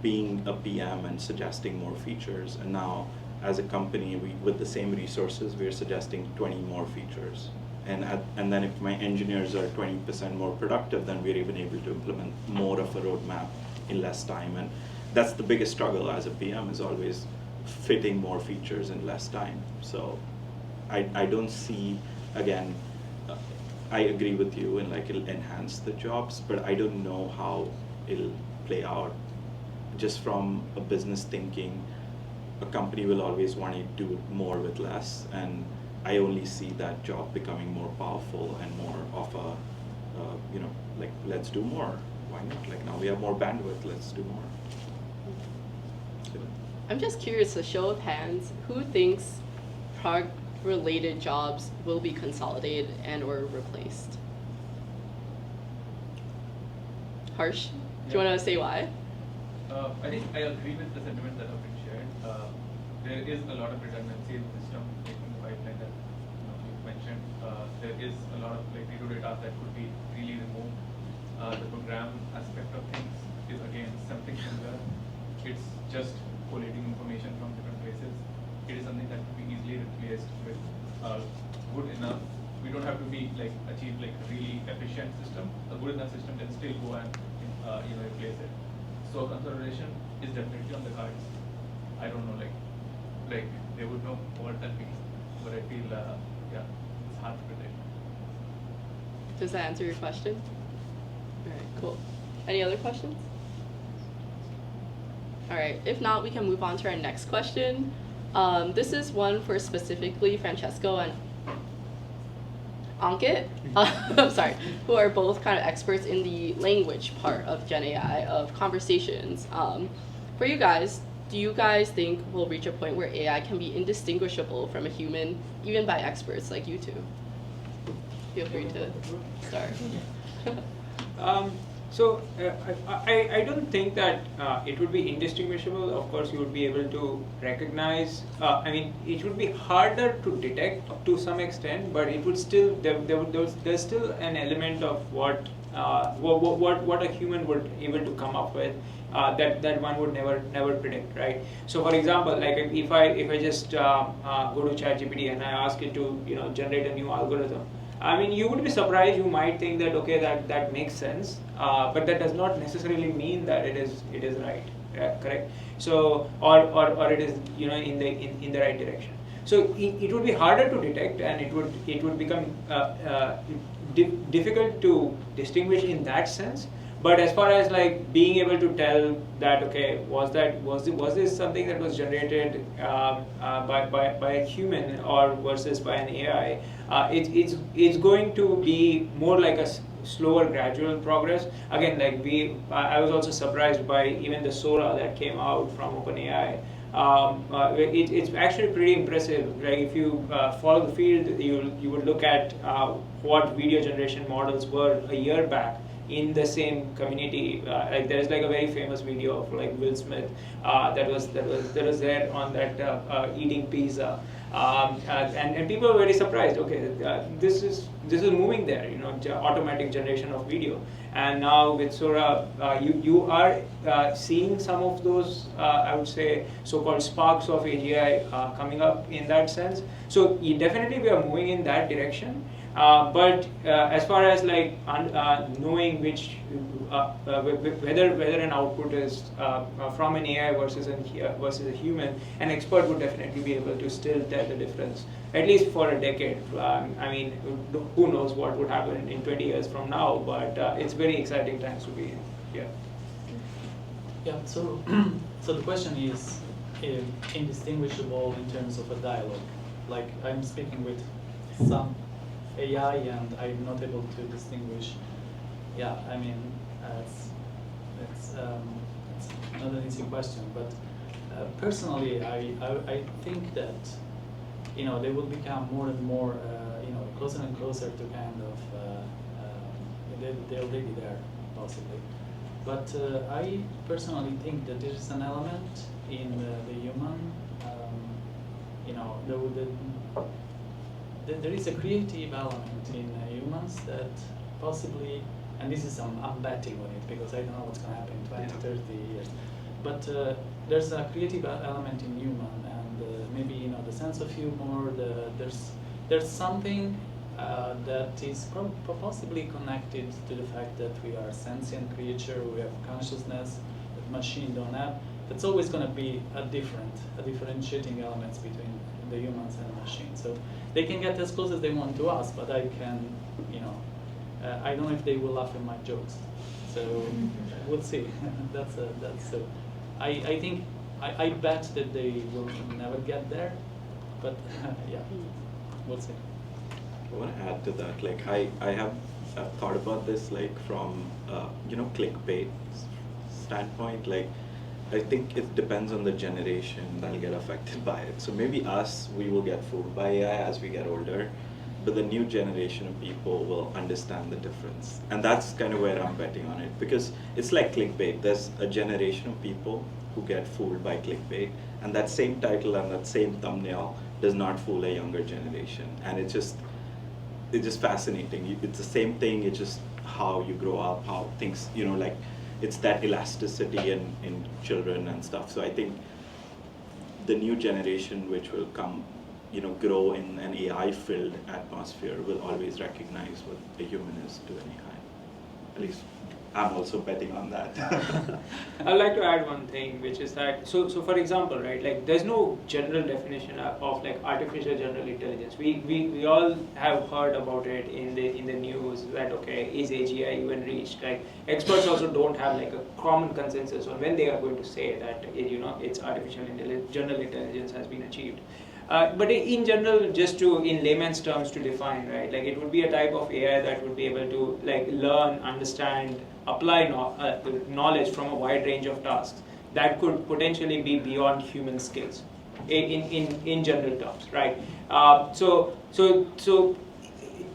being a PM and suggesting more features. And now, as a company, with the same resources, we're suggesting 20 more features. And then if my engineers are 20% more productive, then we're even able to implement more of a roadmap in less time. And that's the biggest struggle as a PM, is always fitting more features in less time. So I don't see, again, I agree with you, and like it'll enhance the jobs, but I don't know how it'll play out. Just from a business thinking, a company will always want to do more with less, and I only see that job becoming more powerful and more of a, like, let's do more. Why not? Like, now we have more bandwidth, let's do more. I'm just curious, a show of hands, who thinks product-related jobs will be consolidated and or replaced? Harsh, do you want to say why? I think I agree with the sentiment that have been shared. There is a lot of redundancy in the system, like in the pipeline that you mentioned. There is a lot of like day-to-day tasks that could be really removed. The program aspect of things is again something similar. It's just collating information from different places. It is something that could be easily replaced with good enough. We don't have to be like achieve like a really efficient system. A good enough system can still go and replace it. So consolidation is definitely on the cards. I don't know, like they would know more than me, but I feel it's hard to predict. Does that answer your question? All right, cool. Any other questions? All right, if not, we can move on to our next question. This is one for specifically Francesco and Ankit, I'm sorry, who are both kind of experts in the language part of Gen AI, of conversations. For you guys, do you guys think we'll reach a point where AI can be indistinguishable from a human, even by experts like you two? Feel free to start. I don't think that it would be indistinguishable. Of course, you would be able to recognize. It would be harder to detect to some extent, but it would still there's still an element of what a human would able to come up with that one would never predict, right? So, for example, like if I just go to ChatGPT and I ask it to generate a new algorithm. You would be surprised. You might think that okay, that makes sense, but that does not necessarily mean that it is right, correct? So or it is in the right direction. So it would be harder to detect, and it would become difficult to distinguish in that sense. But as far as like being able to tell that okay, was this something that was generated by a human or versus by an AI, it's going to be more like a slower gradual progress. Again, like I was also surprised by even the Sora that came out from OpenAI. It's actually pretty impressive. Like if you follow the field, you would look at what video generation models were a year back in the same community. Like there's like a very famous video of like Will Smith that was there on that eating pizza, and people were very surprised. Okay, this is moving there. Automatic generation of video, and now with Sora, you are seeing some of those I would say so-called sparks of AGI coming up in that sense. So definitely we are moving in that direction. But as far as like knowing which whether an output is from an AI versus a human, an expert would definitely be able to still tell the difference, at least for a decade. Who knows what would happen in 20 years from now? But it's very exciting times to be in. Yeah. Yeah. So the question is indistinguishable in terms of a dialogue. Like I'm speaking with some AI and I'm not able to distinguish. Yeah, it's not an easy question, but personally, I think that they will become more and more closer and closer to kind of they're already there possibly. But I personally think that there is an element in the human there is a creative element in humans that possibly, and this is I'm betting on it because I don't know what's going to happen in 20, 30 years. But there's a creative element in human, and maybe the sense of humor. There's something that is possibly connected to the fact that we are a sentient creature, we have consciousness that machine don't have. That's always going to be a differentiating elements between the humans and the machine. So they can get as close as they want to us, but I can, I don't know if they will laugh at my jokes. So we'll see. I think I bet that they will never get there, but yeah, we'll see. I want to add to that. Like I've thought about this like from clickbait standpoint. Like I think it depends on the generation that'll get affected by it. So maybe us, we will get fooled by AI as we get older, but the new generation of people will understand the difference. And that's kind of where I'm betting on it, because it's like clickbait. There's a generation of people who get fooled by clickbait, and that same title and that same thumbnail does not fool a younger generation. And it's just fascinating. It's the same thing, it's just how you grow up, how things, like it's that elasticity in children and stuff. So I think the new generation which will come, grow in an AI-filled atmosphere will always recognize what a human is to an AI. At least I'm also betting on that. I'd like to add one thing, which is that, so for example, right, like there's no general definition of like artificial general intelligence. We all have heard about it in the news that, okay, is AGI even reached? Like experts also don't have like a common consensus on when they are going to say that, it's artificial general intelligence has been achieved. But in general, just in layman's terms to define, right, like it would be a type of AI that would be able to like learn, understand, apply knowledge from a wide range of tasks that could potentially be beyond human skills in general terms, right? So to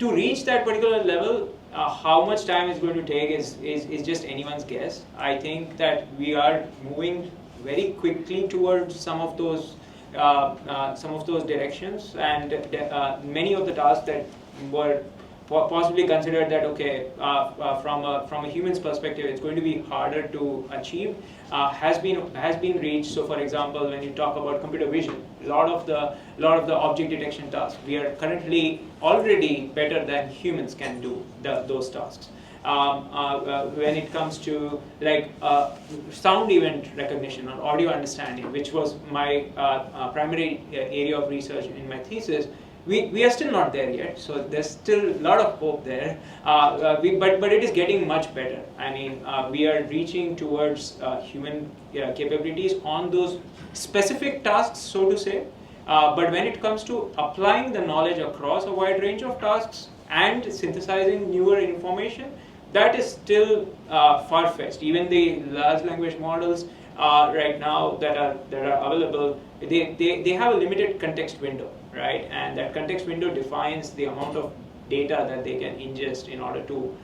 reach that particular level, how much time it's going to take is just anyone's guess. I think that we are moving very quickly towards some of those directions, and many of the tasks that were possibly considered that, okay, from a human's perspective, it's going to be harder to achieve, has been reached. So, for example, when you talk about computer vision, a lot of the object detection tasks, we are currently already better than humans can do those tasks. When it comes to like sound event recognition or audio understanding, which was my primary area of research in my thesis, we are still not there yet. So there's still a lot of hope there. But it is getting much better. I mean, we are reaching towards human capabilities on those specific tasks, so to say. But when it comes to applying the knowledge across a wide range of tasks and synthesizing newer information, that is still far-fetched. Even the large language models right now that are available, they have a limited context window, right? And that context window defines the amount of data that they can ingest in order to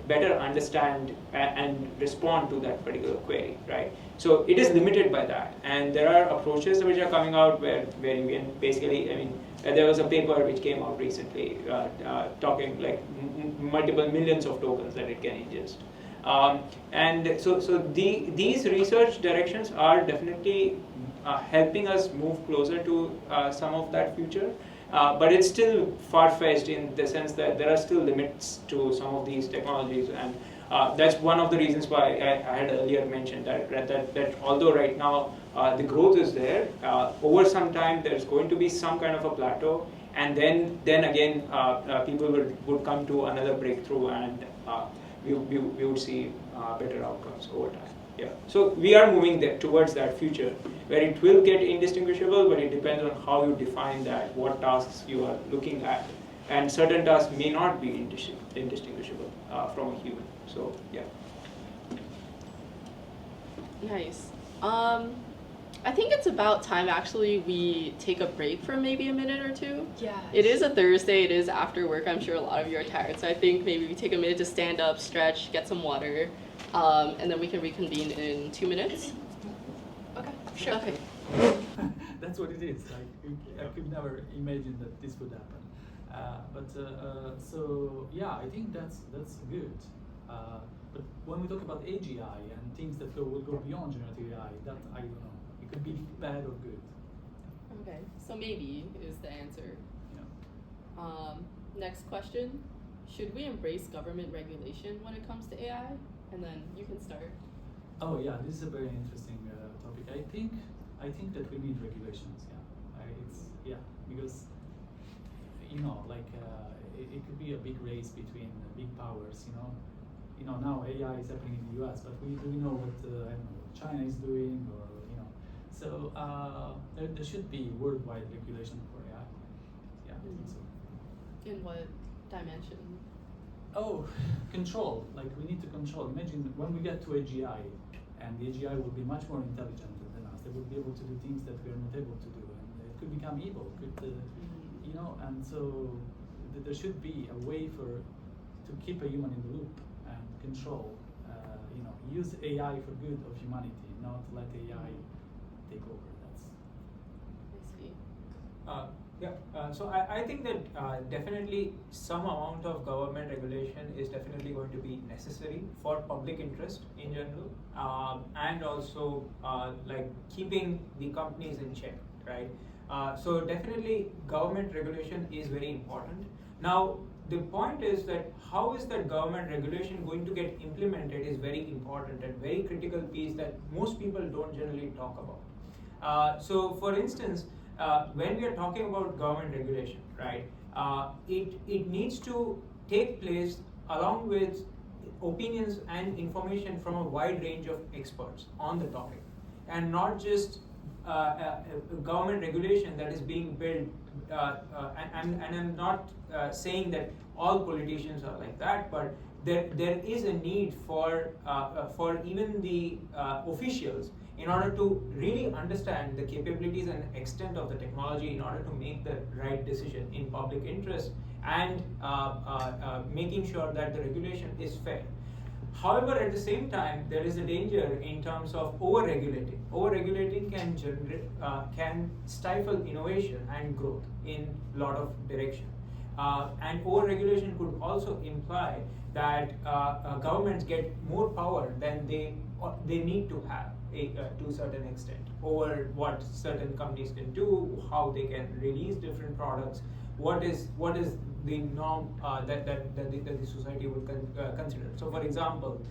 better understand and respond to that particular query, right? So it is limited by that, and there are approaches which are coming out where you can basically, I mean, there was a paper which came out recently talking like multiple millions of tokens that it can ingest. And so these research directions are definitely helping us move closer to some of that future. But it's still far-fetched in the sense that there are still limits to some of these technologies, and that's one of the reasons why I had earlier mentioned that although right now the growth is there, over some time there's going to be some kind of a plateau, and then again people would come to another breakthrough, and we would see better outcomes over time. Yeah. So we are moving there towards that future where it will get indistinguishable, but it depends on how you define that, what tasks you are looking at, and certain tasks may not be indistinguishable from a human. So yeah. Nice. I think it's about time actually we take a break for maybe a minute or two. Yeah. It is a Thursday, it is after work, I'm sure a lot of you are tired, so I think maybe we take a minute to stand up, stretch, get some water, and then we can reconvene in 2 minutes. Okay, sure. Okay. that's what it is. Like I could never imagine that this would happen. So yeah, I think that's good. But when we talk about AGI and things that will go beyond generative AI, that I don't know. It could be bad or good. Okay, so maybe is the answer. Yeah. Next question: should we embrace government regulation when it comes to AI? And then you can start. Oh yeah, this is a very interesting topic. I think that we need regulations. Yeah, because like it could be a big race between big powers. Now AI is happening in the U.S., but we know what I don't know what China is doing, or so there should be worldwide regulation for AI. Yeah, I think so. In what dimension? Oh, control. Like we need to control. Imagine when we get to AGI, and the AGI will be much more intelligent than us. They will be able to do things that we are not able to do, and it could become evil. And so there should be a way to keep a human in the loop and control. Use AI for good of humanity, not let AI take over. That's. I see. So I think that definitely some amount of government regulation is definitely going to be necessary for public interest in general, and also like keeping the companies in check, right? So definitely government regulation is very important. Now the point is that how is that government regulation going to get implemented is very important and very critical piece that most people don't generally talk about. So for instance, when we are talking about government regulation, right, it needs to take place along with opinions and information from a wide range of experts on the topic, and not just government regulation that is being built. And I'm not saying that all politicians are like that, but there is a need for even the officials in order to really understand the capabilities and extent of the technology in order to make the right decision in public interest, and making sure that the regulation is fair. However, at the same time, there is a danger in terms of over-regulating. Over-regulating can stifle innovation and growth in a lot of direction. And over-regulation could also imply that governments get more power than they need to have to a certain extent over what certain companies can do, how they can release different products, what is the norm that the society would consider. So, for example,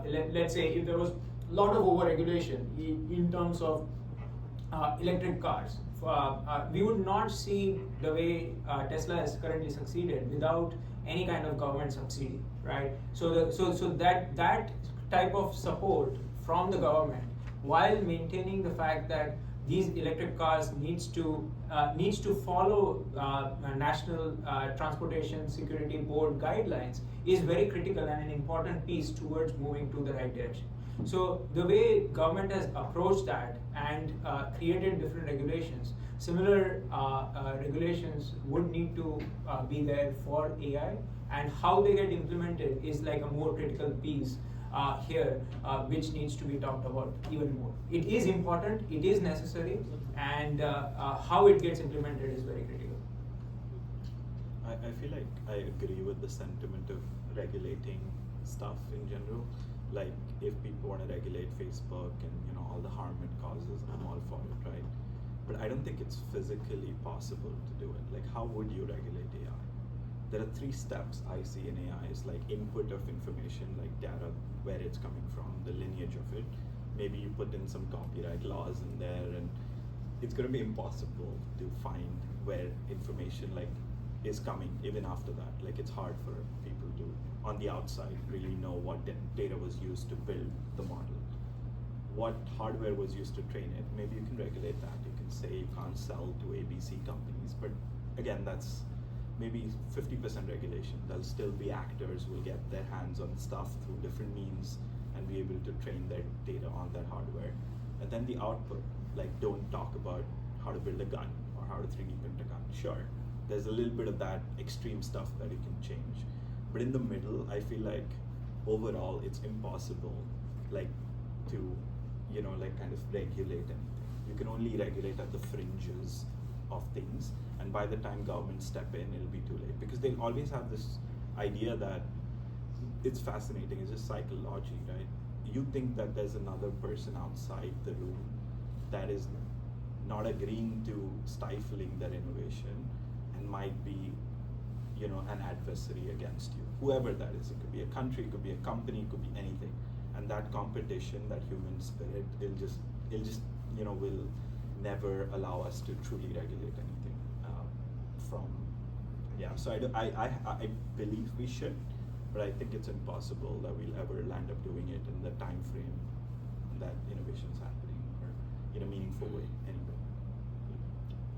let's say if there was a lot of over-regulation in terms of electric cars, we would not see the way Tesla has currently succeeded without any kind of government subsidy, right? So that type of support from the government, while maintaining the fact that these electric cars needs to follow National Transportation Security Board guidelines, is very critical and an important piece towards moving to the right direction. So the way government has approached that and created different regulations, similar regulations would need to be there for AI, and how they get implemented is like a more critical piece here, which needs to be talked about even more. It is important, it is necessary, and how it gets implemented is very critical. I feel like I agree with the sentiment of regulating stuff in general. Like if people want to regulate Facebook and all the harm it causes, I'm all for it, right? But I don't think it's physically possible to do it. Like how would you regulate AI? There are 3 steps I see in AI. Is like input of information, like data, where it's coming from, the lineage of it. Maybe you put in some copyright laws in there, and it's going to be impossible to find where information is coming even after that. Like it's hard for people to, on the outside, really know what data was used to build the model. What hardware was used to train it. Maybe you can regulate that. You can say you can't sell to ABC companies, but again, that's maybe 50% regulation. There'll still be actors who will get their hands on stuff through different means and be able to train their data on that hardware. And then the output, like don't talk about how to build a gun or how to 3D print a gun. Sure, there's a little bit of that extreme stuff that you can change. But in the middle, I feel like overall it's impossible to kind of regulate anything. You can only regulate at the fringes of things, and by the time governments step in, it'll be too late, because they always have this idea that it's fascinating. It's just psychology, right? You think that there's another person outside the room that is not agreeing to stifling their innovation and might be, an adversary against you, whoever that is. It could be a country, it could be a company, it could be anything. And that competition, that human spirit, it'll just will never allow us to truly regulate anything. So I believe we should, but I think it's impossible that we'll ever land up doing it in the time frame that innovation is happening, or in a meaningful way anyway.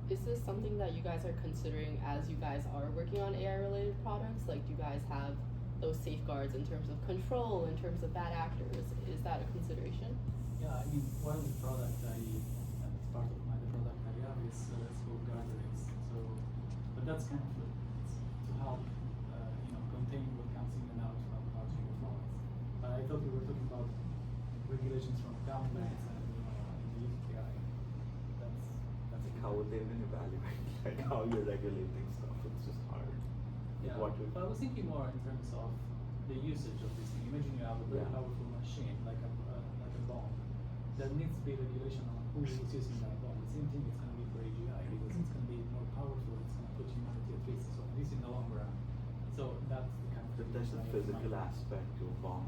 Is this something that you guys are considering as you guys are working on AI-related products? Like, do you guys have those safeguards in terms of control, in terms of bad actors? Is that a consideration? Yeah, I mean, one of the products it's part of the product I have is called guardrails. So, but that's kind of to help, contain what comes in and out from large performance. But I thought we were talking about regulations from governments and the AI. That's like, how would they even evaluate like how you're regulating stuff? It's just hard. Yeah, but I was thinking more in terms of the usage of this thing. Imagine you have a very powerful machine like a bomb. There needs to be regulation on who is using that bomb. The same thing is going to be for AGI, because it's going to be more powerful. It's going to put humanity at risk. So at least in the long run. So that's the kind of. But there's a physical aspect to a bomb,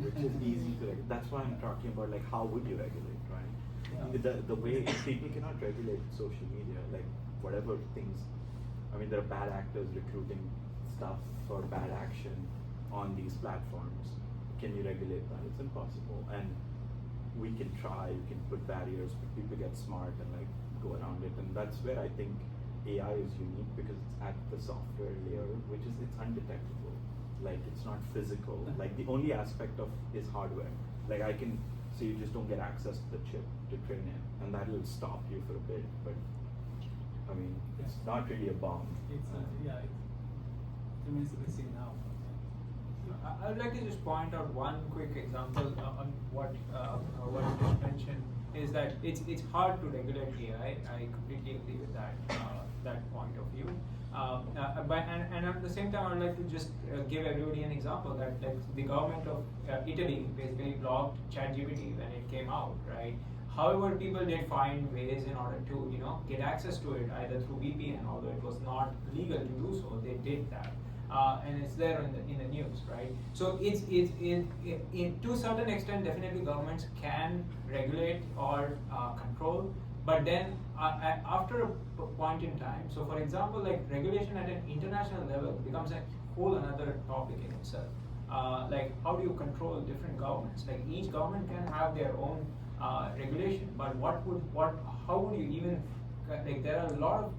which is easy to regulate. That's why I'm talking about like how would you regulate, right? Yeah. The way people cannot regulate social media, like whatever things. I mean, there are bad actors recruiting stuff for bad action on these platforms. Can you regulate that? It's impossible. And we can try, we can put barriers, but people get smart and like go around it. And that's where I think AI is unique, because it's at the software layer, which is it's undetectable. Like it's not physical. Like the only aspect of is hardware. Like I can, so you just don't get access to the chip to train it, and that will stop you for a bit. But I mean, it's not really a bomb. It's it remains to be seen now. I would like to just point out one quick example on what you just mentioned, is that it's hard to regulate AI. I completely agree with that point of view. And at the same time, I'd like to just give everybody an example that like the government of Italy basically blocked ChatGPT when it came out, right? However, people did find ways in order to get access to it either through VPN, although it was not legal to do so. They did that. And it's there in the news, right? So it's to a certain extent, definitely governments can regulate or control, but then after a point in time, so for example, like regulation at an international level becomes a whole another topic in itself. Like how do you control different governments? Like each government can have their own regulation, but how would you even, like there are a lot of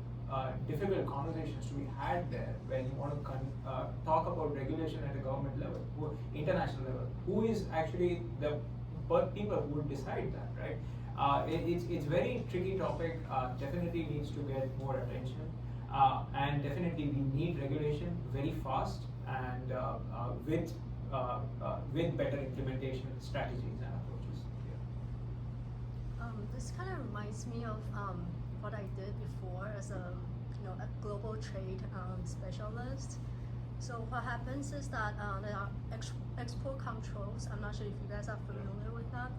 difficult conversations to be had there when you want to talk about regulation at a government level, international level. Who is actually the people who would decide that, right? It's very tricky topic. Definitely needs to get more attention, and definitely we need regulation very fast and with better implementation strategies and approaches. This kind of reminds me of what I did before as a global trade specialist. So what happens is that there are export controls. I'm not sure if you guys are familiar with that.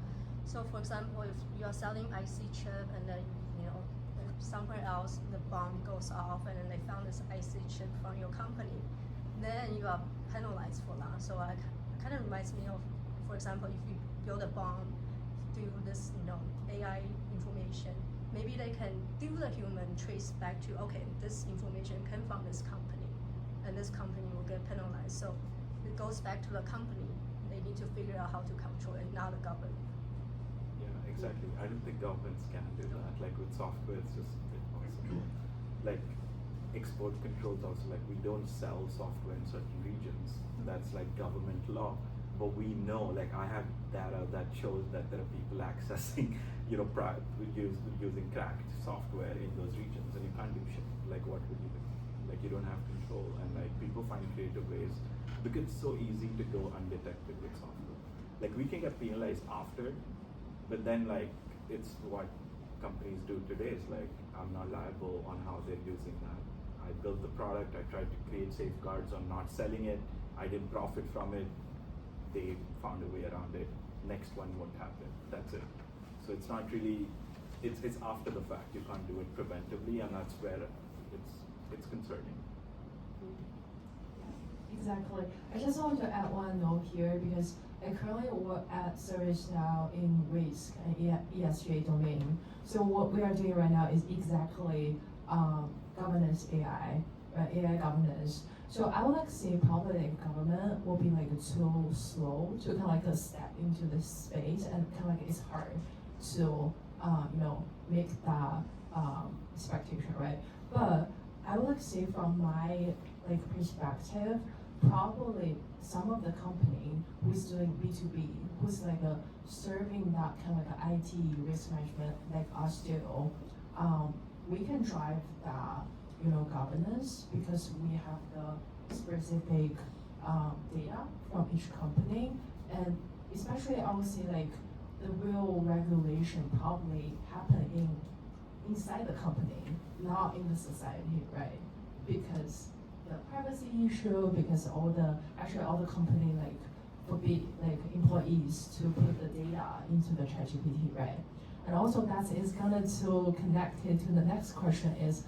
So for example, if you are selling IC chip and then somewhere else the bomb goes off and then they found this IC chip from your company, then you are penalized for that. So it kind of reminds me of, for example, if you build a bomb through this AI information, maybe they can, through the human, trace back to, okay, this information came from this company, and this company will get penalized. So it goes back to the company. They need to figure out how to control it, not the government. Yeah, exactly. I don't think governments can do that. Like with software, it's just impossible. Like export controls also, like we don't sell software in certain regions. That's like government law. But we know, like I have data that shows that there are people accessing, using cracked software in those regions, and you can't do shit. Like what would you do? Like you don't have control, and like people find creative ways because it's so easy to go undetected with software. Like we can get penalized after, but then like it's what companies do today is like, I'm not liable on how they're using that. I built the product, I tried to create safeguards on not selling it, I didn't profit from it, they found a way around it, next one won't happen, that's it. So it's not really, it's after the fact, you can't do it preventively, and that's where it's concerning. Exactly. I just want to add one note here because I currently work at ServiceNow in risk and ESG domain. So what we are doing right now is exactly governance AI, right? AI governance. So I would like to say probably like government will be like too slow to kind of like step into this space, and kind of like it's hard to make that expectation, right? But I would like to say from my perspective, probably some of the company who's doing B2B, who's like serving that kind of like IT risk management like us do, we can drive that governance because we have the specific data from each company, and especially I would say like the real regulation probably happen inside the company, not in the society, right? Because the privacy issue, because all the company like forbid like employees to put the data into the ChatGPT, right? And also that is gonna to connect it to the next question is,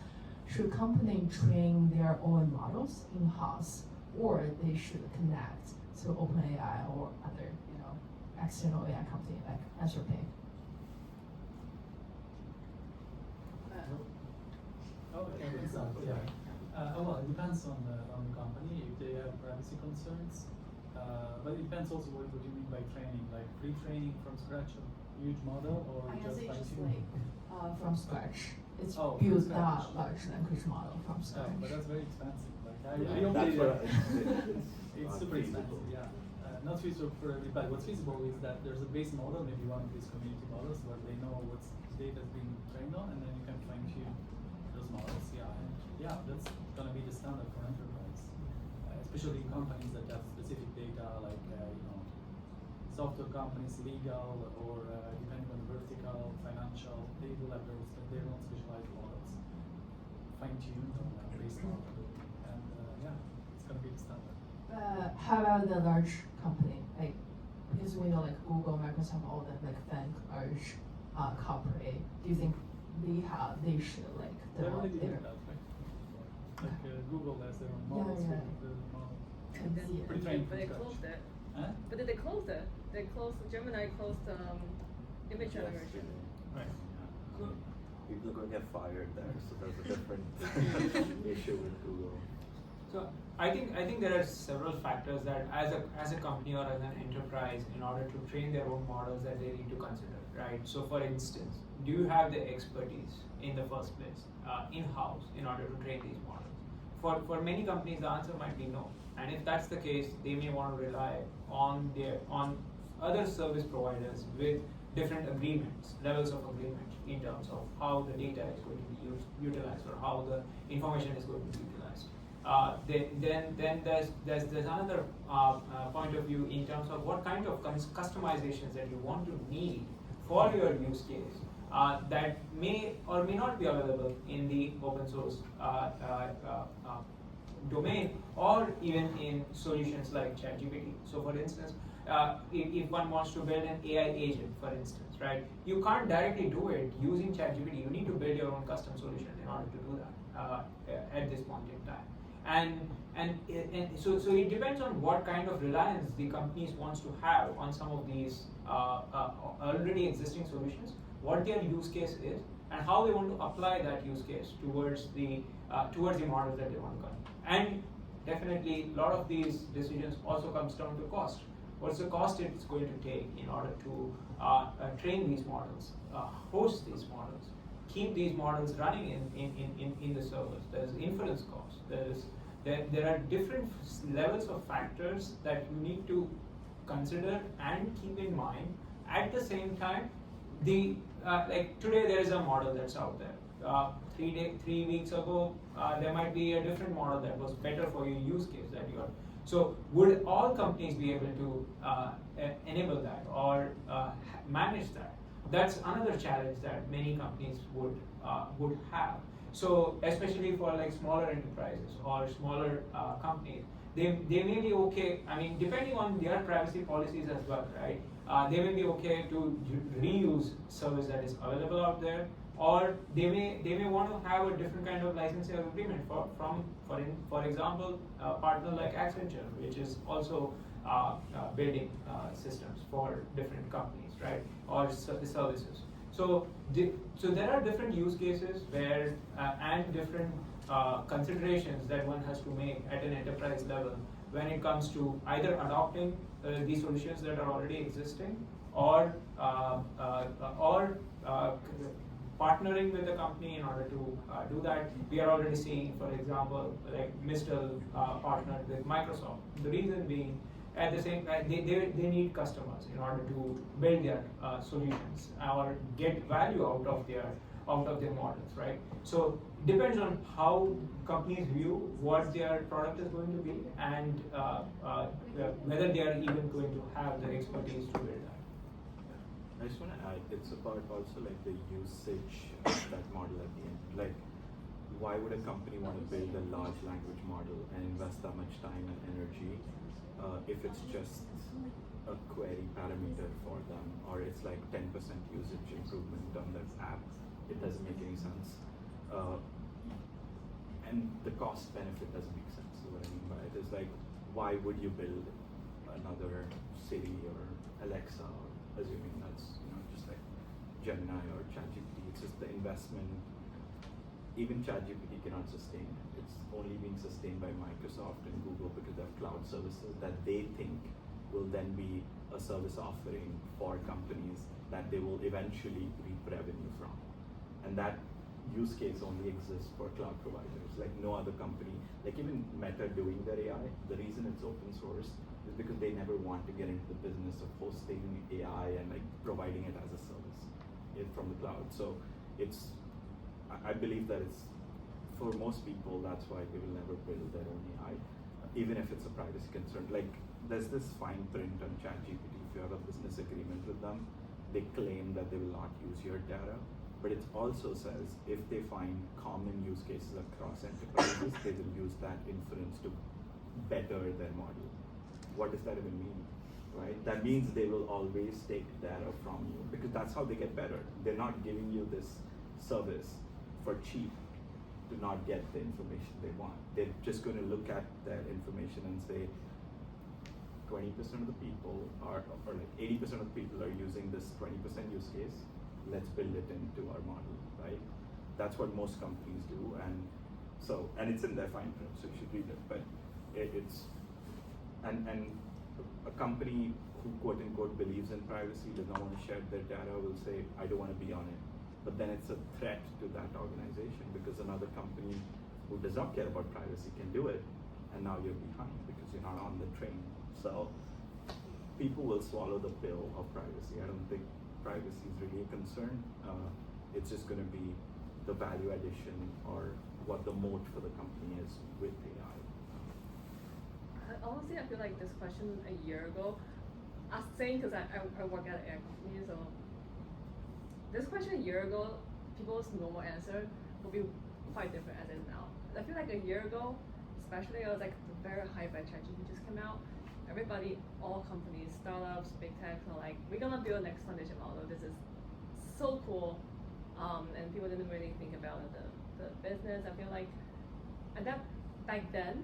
should company train their own models in-house, or they should connect to OpenAI or other external AI company like Anthropic? Well, it depends on the company if they have privacy concerns. But it depends also what you mean by training, like pre-training from scratch a huge model, or I just say fine just tuning? like from scratch. It's from build scratch. that large language model from scratch. Oh, but that's very expensive. Like I Yeah, don't that's believe what it's super expensive. Yeah, not feasible for everybody. What's feasible is that there's a base model, maybe one of these community models, where they know what data has been trained on, and then you can fine tune those models. Yeah, and yeah, that's gonna be the standard for enterprise, especially in companies that have specific data, like software companies, legal, or depending on the vertical, financial. They will have their own specialized models, fine tuned on a base model, and yeah, it's gonna be the standard. How about the large company? Like, because we know like Google, Microsoft, all the like large corporate. Do you think they should like develop their? Like Google has their own models. Yeah. And then Pre-trained but they from closed scratch. it. Huh? But then they closed it. They closed Gemini closed image generation. Right. People are going to get fired there, so that's a different issue with Google. So I think there are several factors that as a company or as an enterprise, in order to train their own models, that they need to consider, right? So for instance, do you have the expertise in the first place in-house in order to train these models? For many companies, the answer might be no. And if that's the case, they may want to rely on other service providers with different agreements, levels of agreement in terms of how the data is going to be utilized or how the information is going to be utilized. Then there's another point of view in terms of what kind of customizations that you want to need for your use case that may or may not be available in the open source domain, or even in solutions like ChatGPT. So for instance, if one wants to build an AI agent, for instance, right, you can't directly do it using ChatGPT. You need to build your own custom solution in order to do that at this point in time. And so it depends on what kind of reliance the companies wants to have on some of these already existing solutions, what their use case is, and how they want to apply that use case towards the models that they want to run. And definitely, a lot of these decisions also comes down to cost. What's the cost it's going to take in order to train these models, host these models, keep these models running in the servers? There's inference cost. There are different levels of factors that you need to consider and keep in mind. At the same time, like today there is a model that's out there. 3 weeks ago, there might be a different model that was better for your use case that you are. So would all companies be able to enable that or manage that? that's another challenge that many companies would have. So especially for like smaller enterprises or smaller companies, they may be okay. I mean, depending on their privacy policies as well, right? They may be okay to reuse service that is available out there, or they may want to have a different kind of licensing agreement for example, a partner like Accenture, which is also building systems for different companies, right, or services. So there are different use cases where and different considerations that one has to make at an enterprise level when it comes to either adopting these solutions that are already existing, or partnering with the company in order to do that. We are already seeing, for example, like Mistel partnered with Microsoft. The reason being, at the same time, they need customers in order to build their solutions or get value out of their models, right? So depends on how companies view what their product is going to be, and whether they are even going to have the expertise to build that. I just want to add, it's about also like the usage of that model at the end. Like, why would a company want to build a large language model and invest that much time and energy if it's just a query parameter for them, or it's like 10% usage improvement on that app? It doesn't make any sense. And the cost benefit doesn't make sense. So what I mean by it is like, why would you build another Siri or Alexa, or assuming that's just like Gemini or ChatGPT? It's just the investment. Even ChatGPT cannot sustain it. It's only being sustained by Microsoft and Google because they have cloud services that they think will then be a service offering for companies that they will eventually reap revenue from. And that use case only exists for cloud providers. Like no other company, like even Meta doing their AI, the reason it's open source is because they never want to get into the business of hosting AI and like providing it as a service from the cloud. So I believe that it's, for most people, that's why they will never build their own AI, even if it's a privacy concern. Like there's this fine print on ChatGPT. If you have a business agreement with them, they claim that they will not use your data. But it also says if they find common use cases across enterprises, they will use that inference to better their model. What does that even mean, right? That means they will always take data from you because that's how they get better. They're not giving you this service for cheap to not get the information they want. They're just going to look at that information and say 20% of the people are, or like 80% of the people are using this 20% use case. Let's build it into our model, right? That's what most companies do, and it's in their fine print, so you should read it. But and a company who quote unquote believes in privacy, does not want to share their data, will say, I don't want to be on it. But then it's a threat to that organization because another company who does not care about privacy can do it, and now you're behind because you're not on the train. So people will swallow the pill of privacy. I don't think privacy is really a concern. It's just going to be the value addition or what the moat for the company is with AI. Honestly, I feel like this question a year ago, I was saying because I work at an AI company, so this question a year ago, people's normal answer would be quite different as it is now. I feel like a year ago, especially, it was like the very hype by ChatGPT just came out. Everybody, all companies, startups, big tech, are like, we're gonna build next foundation model. This is so cool, and people didn't really think about the business. I feel like, and that back then,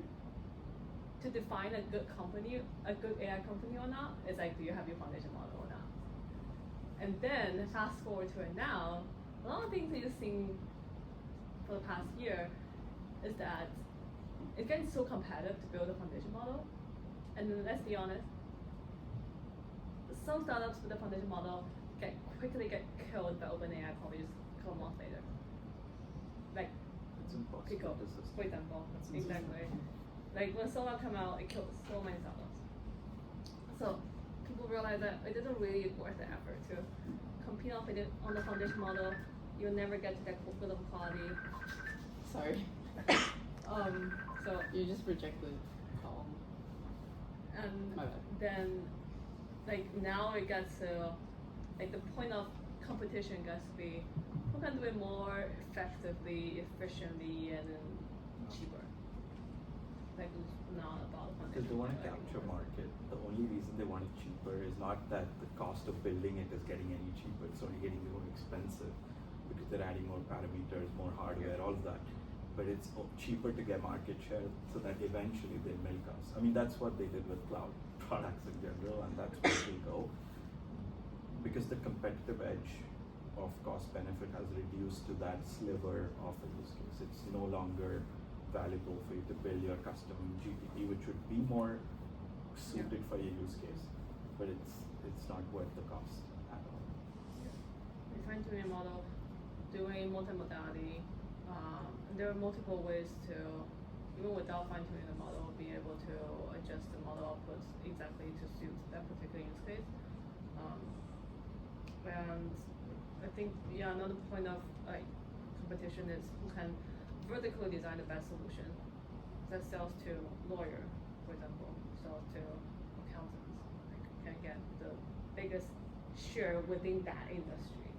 to define a good company, a good AI company or not, is like, do you have your foundation model or not? And then fast forward to it now, a lot of things that you've seen for the past year is that it's getting so competitive to build a foundation model. And let's be honest, some startups with the foundation model quickly get killed by OpenAI probably just a couple months later. Like Pico, for example. Exactly. Like when Solar came out, it killed so many startups. So people realize that it isn't really worth the effort to compete on the foundation model. You'll never get to that good of quality. Sorry. So you just rejected column. And then, like now it gets to, like the point of competition gets to be who can do it more effectively, efficiently, and then cheaper. Like it's not about Because they want to capture market. The only reason they want it cheaper is not that the cost of building it is getting any cheaper. It's only getting more expensive because they're adding more parameters, more hardware, all of that. But it's cheaper to get market share so that eventually they milk us. I mean, that's what they did with cloud products in general, and that's where they go. Because the competitive edge of cost benefit has reduced to that sliver of a use case. It's no longer valuable for you to build your custom GPT, which would be more suited for your use case, but it's not worth the cost at all. The fine-tuning model, doing multimodality, there are multiple ways to, even without fine-tuning the model, be able to adjust the model outputs exactly to suit that particular use case. And I think, yeah, another point of like competition is who can vertically design the best solution that sells to lawyer, for example, sells to accountants, like can get the biggest share within that industry.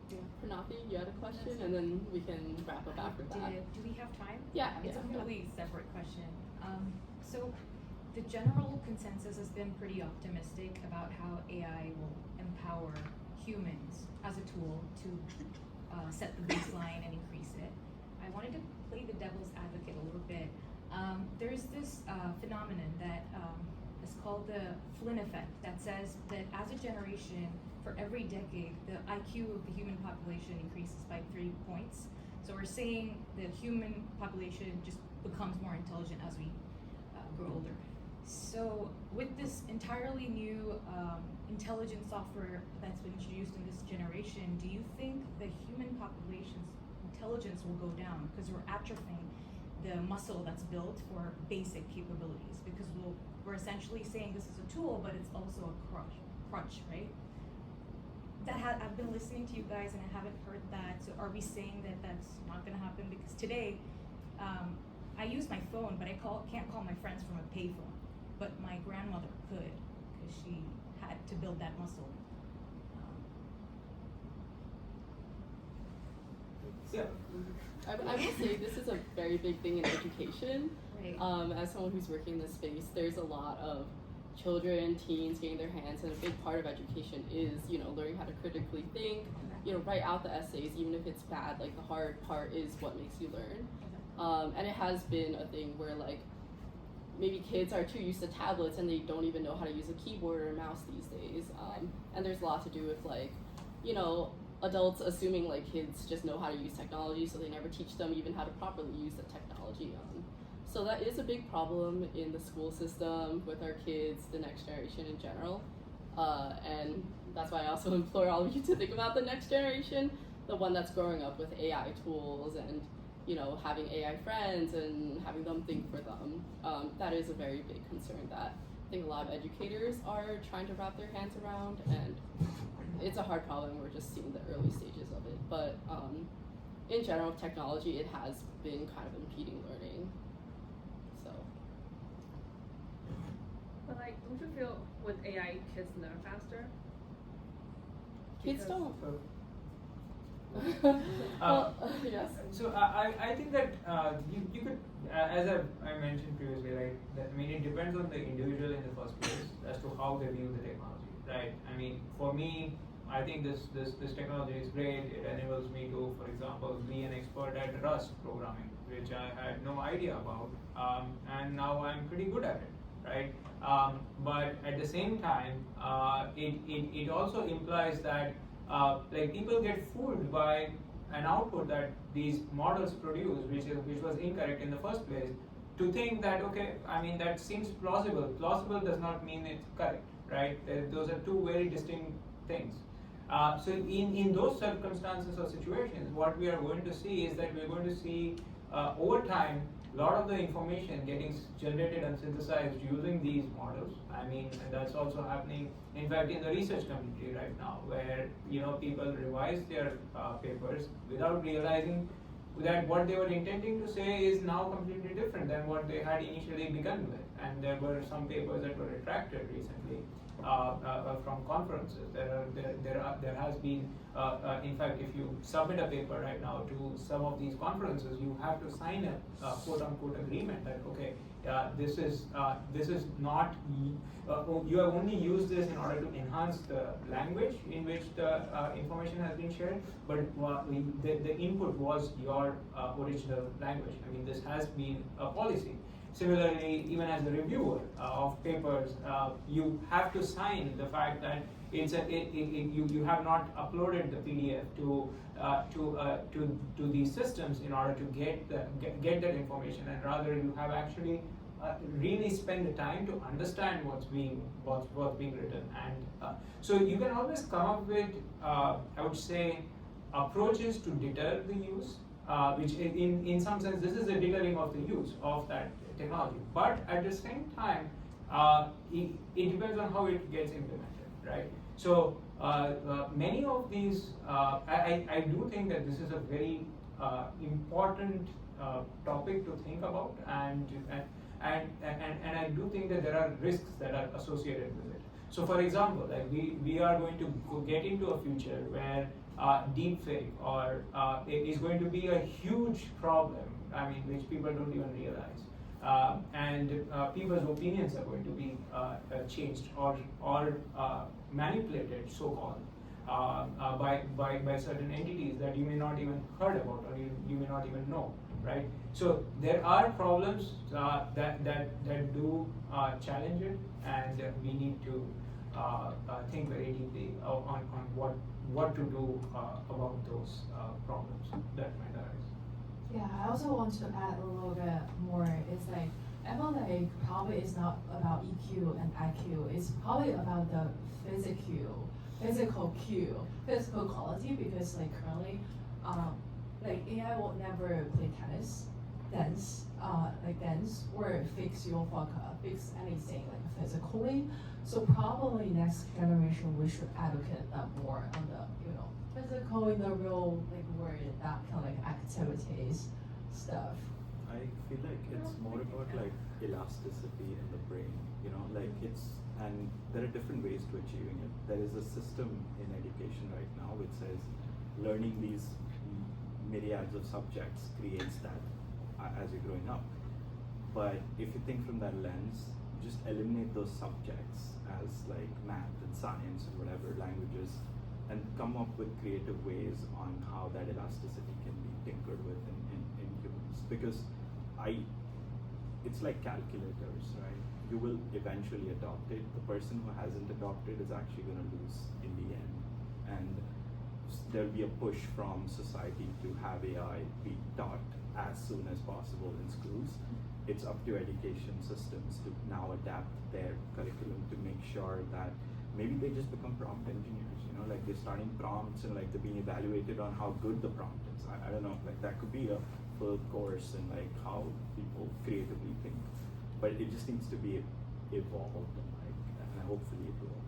Yeah. Pranathi, you had a question, and then we can wrap up after that. Do we have time? Yeah. It's yeah. a completely separate question. So the general consensus has been pretty optimistic about how AI will empower humans as a tool to set the baseline and increase it. I wanted to play the devil's advocate a little bit. There's this phenomenon that is called the Flynn effect that says that as a generation, for every decade, the IQ of the human population increases by 3 points. So we're saying the human population just becomes more intelligent as we grow older. So with this entirely new intelligent software that's been introduced in this generation, do you think the human population's intelligence will go down because we're atrophying the muscle that's built for basic capabilities? Because we're essentially saying this is a tool, but it's also a crutch, right? I've been listening to you guys and I haven't heard that. So are we saying that that's not going to happen? Because today, I use my phone, but I can't call my friends from a payphone. But my grandmother could, because she had to build that muscle. Yeah. I will say this is a very big thing in education. Right. As someone who's working in this space, there's a lot of children, teens getting their hands, and a big part of education is, learning how to critically think, write out the essays, even if it's bad. Like the hard part is what makes you learn. And it has been a thing where like maybe kids are too used to tablets and they don't even know how to use a keyboard or a mouse these days. And there's a lot to do with like, adults assuming like kids just know how to use technology, so they never teach them even how to properly use the technology. So that is a big problem in the school system with our kids, the next generation in general. And that's why I also implore all of you to think about the next generation, the one that's growing up with AI tools and having AI friends and having them think for them. That is a very big concern that I think a lot of educators are trying to wrap their hands around, and it's a hard problem. We're just seeing the early stages of it. But in general, technology, it has been kind of impeding learning. So. But like, don't you feel with AI, kids learn faster? Kids don't. Yes. So I think that you could, as I mentioned previously, right? It depends on the individual in the first place as to how they view the technology, right? For me, I think this technology is great. It enables me to, for example, be an expert at Rust programming, which I had no idea about, and now I'm pretty good at it, right? But at the same time, it also implies that people get fooled by an output that these models produce, which was incorrect in the first place, to think that that seems plausible. Plausible does not mean it's correct, right? Those are two very distinct things. So in those circumstances or situations, what we are going to see is that we're going to see over time a lot of the information getting generated and synthesized using these models. And that's also happening, in fact, in the research community right now, where people revise their papers without realizing that what they were intending to say is now completely different than what they had initially begun with. And there were some papers that were retracted recently from conferences. There has been, in fact, if you submit a paper right now to some of these conferences, you have to sign a quote unquote agreement that okay, this is not you have only used this in order to enhance the language in which the information has been shared, but the input was your original language. I mean, this has been a policy. Similarly, even as a reviewer of papers, you have to sign the fact that you have not uploaded the PDF to these systems in order to get that information, and rather you have actually really spend the time to understand what's being written. And so you can always come up with, I would say, approaches to deter the use, which in some sense this is a deterring of the use of that technology. But at the same time, it depends on how it gets implemented, right? So many of these, I do think that this is a very important topic to think about, and I do think that there are risks that are associated with it. So for example, like we are going to get into a future where deepfake is going to be a huge problem, I mean, which people don't even realize. And people's opinions are going to be changed or manipulated, so-called, by certain entities that you may not even heard about or you may not even know, right? So there are problems that do challenge it, and we need to think very deeply on what to do about those problems that might arise. Yeah, I also want to add a little bit more. It's like, I feel like probably it's not about EQ and IQ. It's probably about the physical quality, because like currently, like AI will never play tennis, dance, or fix anything like physically. So probably next generation we should advocate that more on the physical in the real world, that kind of like activities stuff. I feel like it's more about like elasticity in the brain, and there are different ways to achieving it. There is a system in education right now which says learning these myriads of subjects creates that as you're growing up. But if you think from that lens, just eliminate those subjects as like math and science and whatever languages, and come up with creative ways on how that elasticity can be tinkered with in humans. Because it's like calculators, right? You will eventually adopt it. The person who hasn't adopted is actually going to lose in the end. And there'll be a push from society to have AI be taught as soon as possible in schools. It's up to education systems to now adapt their curriculum to make sure that maybe they just become prompt engineers, like they're starting prompts and like they're being evaluated on how good the prompt is. I don't know, like that could be a full course in like how people creatively think, but it just needs to be evolved, and hopefully it will.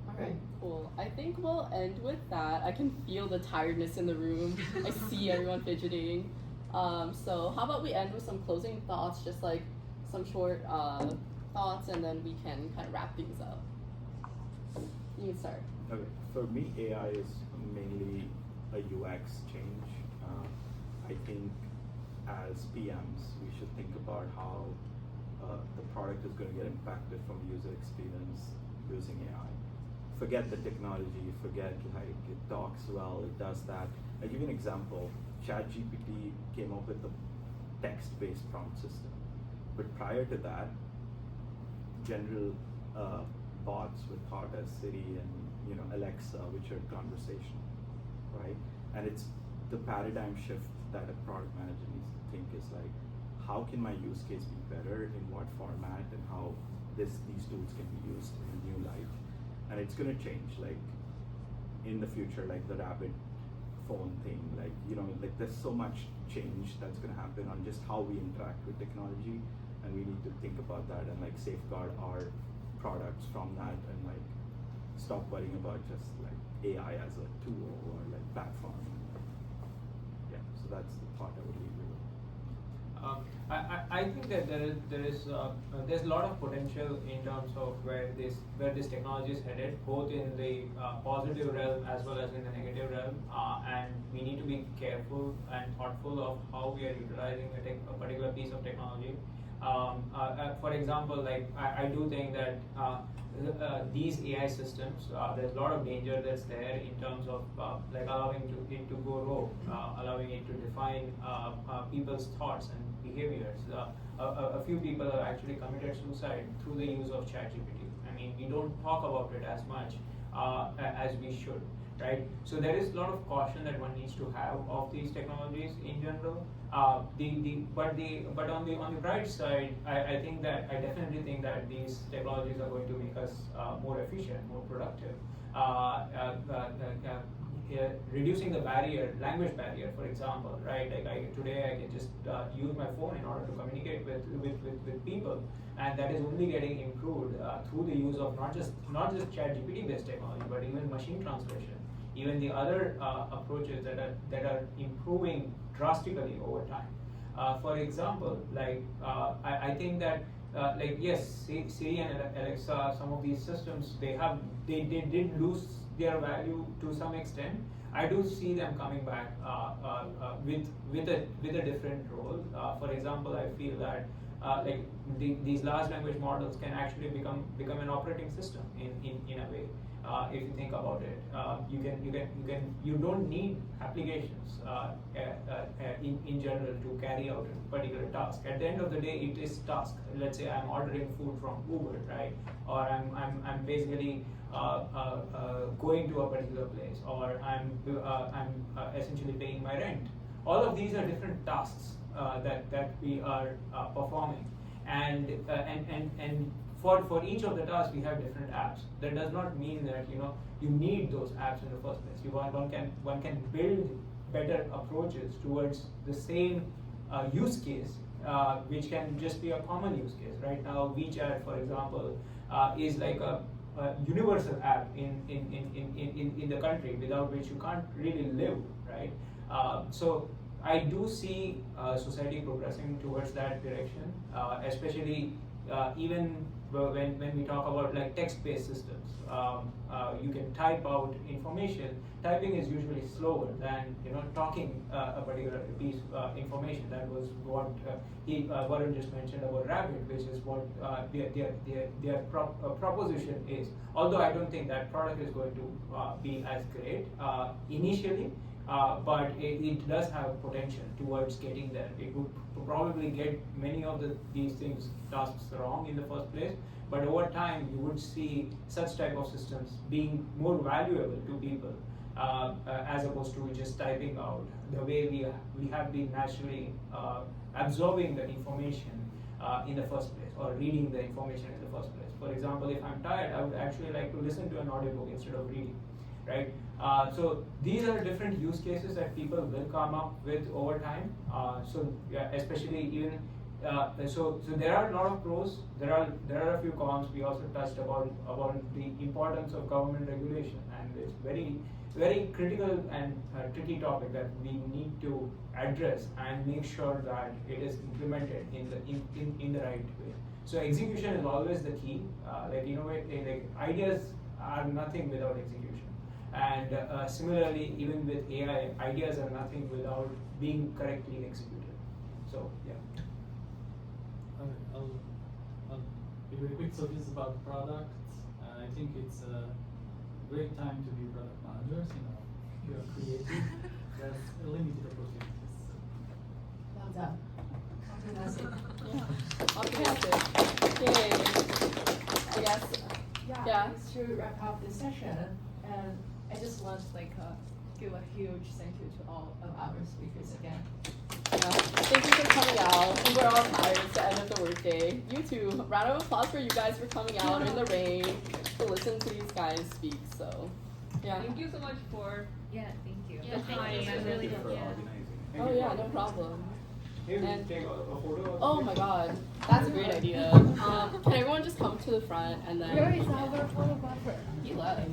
Alright, cool. I think we'll end with that. I can feel the tiredness in the room. I see everyone fidgeting. So how about we end with some closing thoughts, just like some short thoughts, and then we can kind of wrap things up. You can start. Okay. For me, AI is mainly a UX change. I think as PMs, we should think about how the product is going to get impacted from the user experience using AI. Forget the technology, forget like it talks well, it does that. I'll give you an example. ChatGPT came up with a text-based prompt system. But prior to that, general bots were thought as Siri and Alexa, which are conversational, right? And it's the paradigm shift that a product manager needs to think is like, how can my use case be better, in what format, and how these tools can be used in a new light. And it's going to change, like in the future, like the rabbit phone thing, like there's so much change that's going to happen on just how we interact with technology, and we need to think about that and like safeguard our products from that, and like stop worrying about just like AI as a tool or like platform. Yeah, so that's the thought I would leave you with. I think that there's a lot of potential in terms of where this technology is headed, both in the positive realm as well as in the negative realm, and we need to be careful and thoughtful of how we are utilizing a particular piece of technology. For example, like I do think that these AI systems, there's a lot of danger that's there in terms of like allowing it to go rogue, allowing it to define people's thoughts and behaviors. A few people have actually committed suicide through the use of ChatGPT. I mean, we don't talk about it as much as we should, right? So there is a lot of caution that one needs to have of these technologies in general. But on the bright side, I definitely think that these technologies are going to make us more efficient, more productive. Reducing the language barrier, for example, right? Like today I can just use my phone in order to communicate with people, and that is only getting improved through the use of not just ChatGPT based technology, but even machine translation, even the other approaches that are improving drastically over time. For example, like I think that like yes, Siri and Alexa, some of these systems they did lose their value to some extent. I do see them coming back with a different role. For example, I feel that like these large language models can actually become an operating system in a way. If you think about it, you don't need applications in general to carry out a particular task. At the end of the day, it is task. Let's say I'm ordering food from Uber, right? Or I'm basically going to a particular place, or I'm essentially paying my rent. All of these are different tasks that we are performing, and for each of the tasks we have different apps. That does not mean that you need those apps in the first place. One can build better approaches towards the same use case, which can just be a common use case. Right now, WeChat, for example, is like a universal app in the country, without which you can't really live, right? So I do see society progressing towards that direction, especially even when we talk about like text-based systems. You can type out information. Typing is usually slower than talking a particular piece of information. That was what Varun just mentioned about Rabbit, which is what their proposition is. Although I don't think that product is going to be as great initially, but it does have potential towards getting there. It would probably get many of these tasks wrong in the first place, but over time you would see such type of systems being more valuable to people as opposed to just typing out the way we have been naturally absorbing the information in the first place, or reading the information in the first place. For example, if I'm tired, I would actually like to listen to an audiobook instead of reading, right? So these are different use cases that people will come up with over time. So yeah, especially even so there are a lot of pros. There are a few cons. We also touched about the importance of government regulation, and it's very critical and tricky topic that we need to address and make sure that it is implemented in the right way. So execution is always the key. Like ideas are nothing without execution. And similarly, even with AI, ideas are nothing without being correctly executed. So yeah. I'll be very quick. So this is about product. I think it's a great time to be product managers. If you are creative, there's limited opportunities. Well done. Optimistic. Yeah. Optimistic. Yay. I guess. Yeah. Just to wrap up this session, and I just want to give a huge thank you to all of our speakers again. Yeah. Thank you for coming out. And we're all tired. It's the end of the workday. You too. Round of applause for you guys for coming out in the rain to listen to these guys speak. So, yeah. Thank you so much for thank you. Yeah, thank you. Really for yeah. organizing. Oh yeah, no problem. And take a photo. Oh my god, that's a great idea. Can everyone just come to the front and then? Where is our photographer? He left.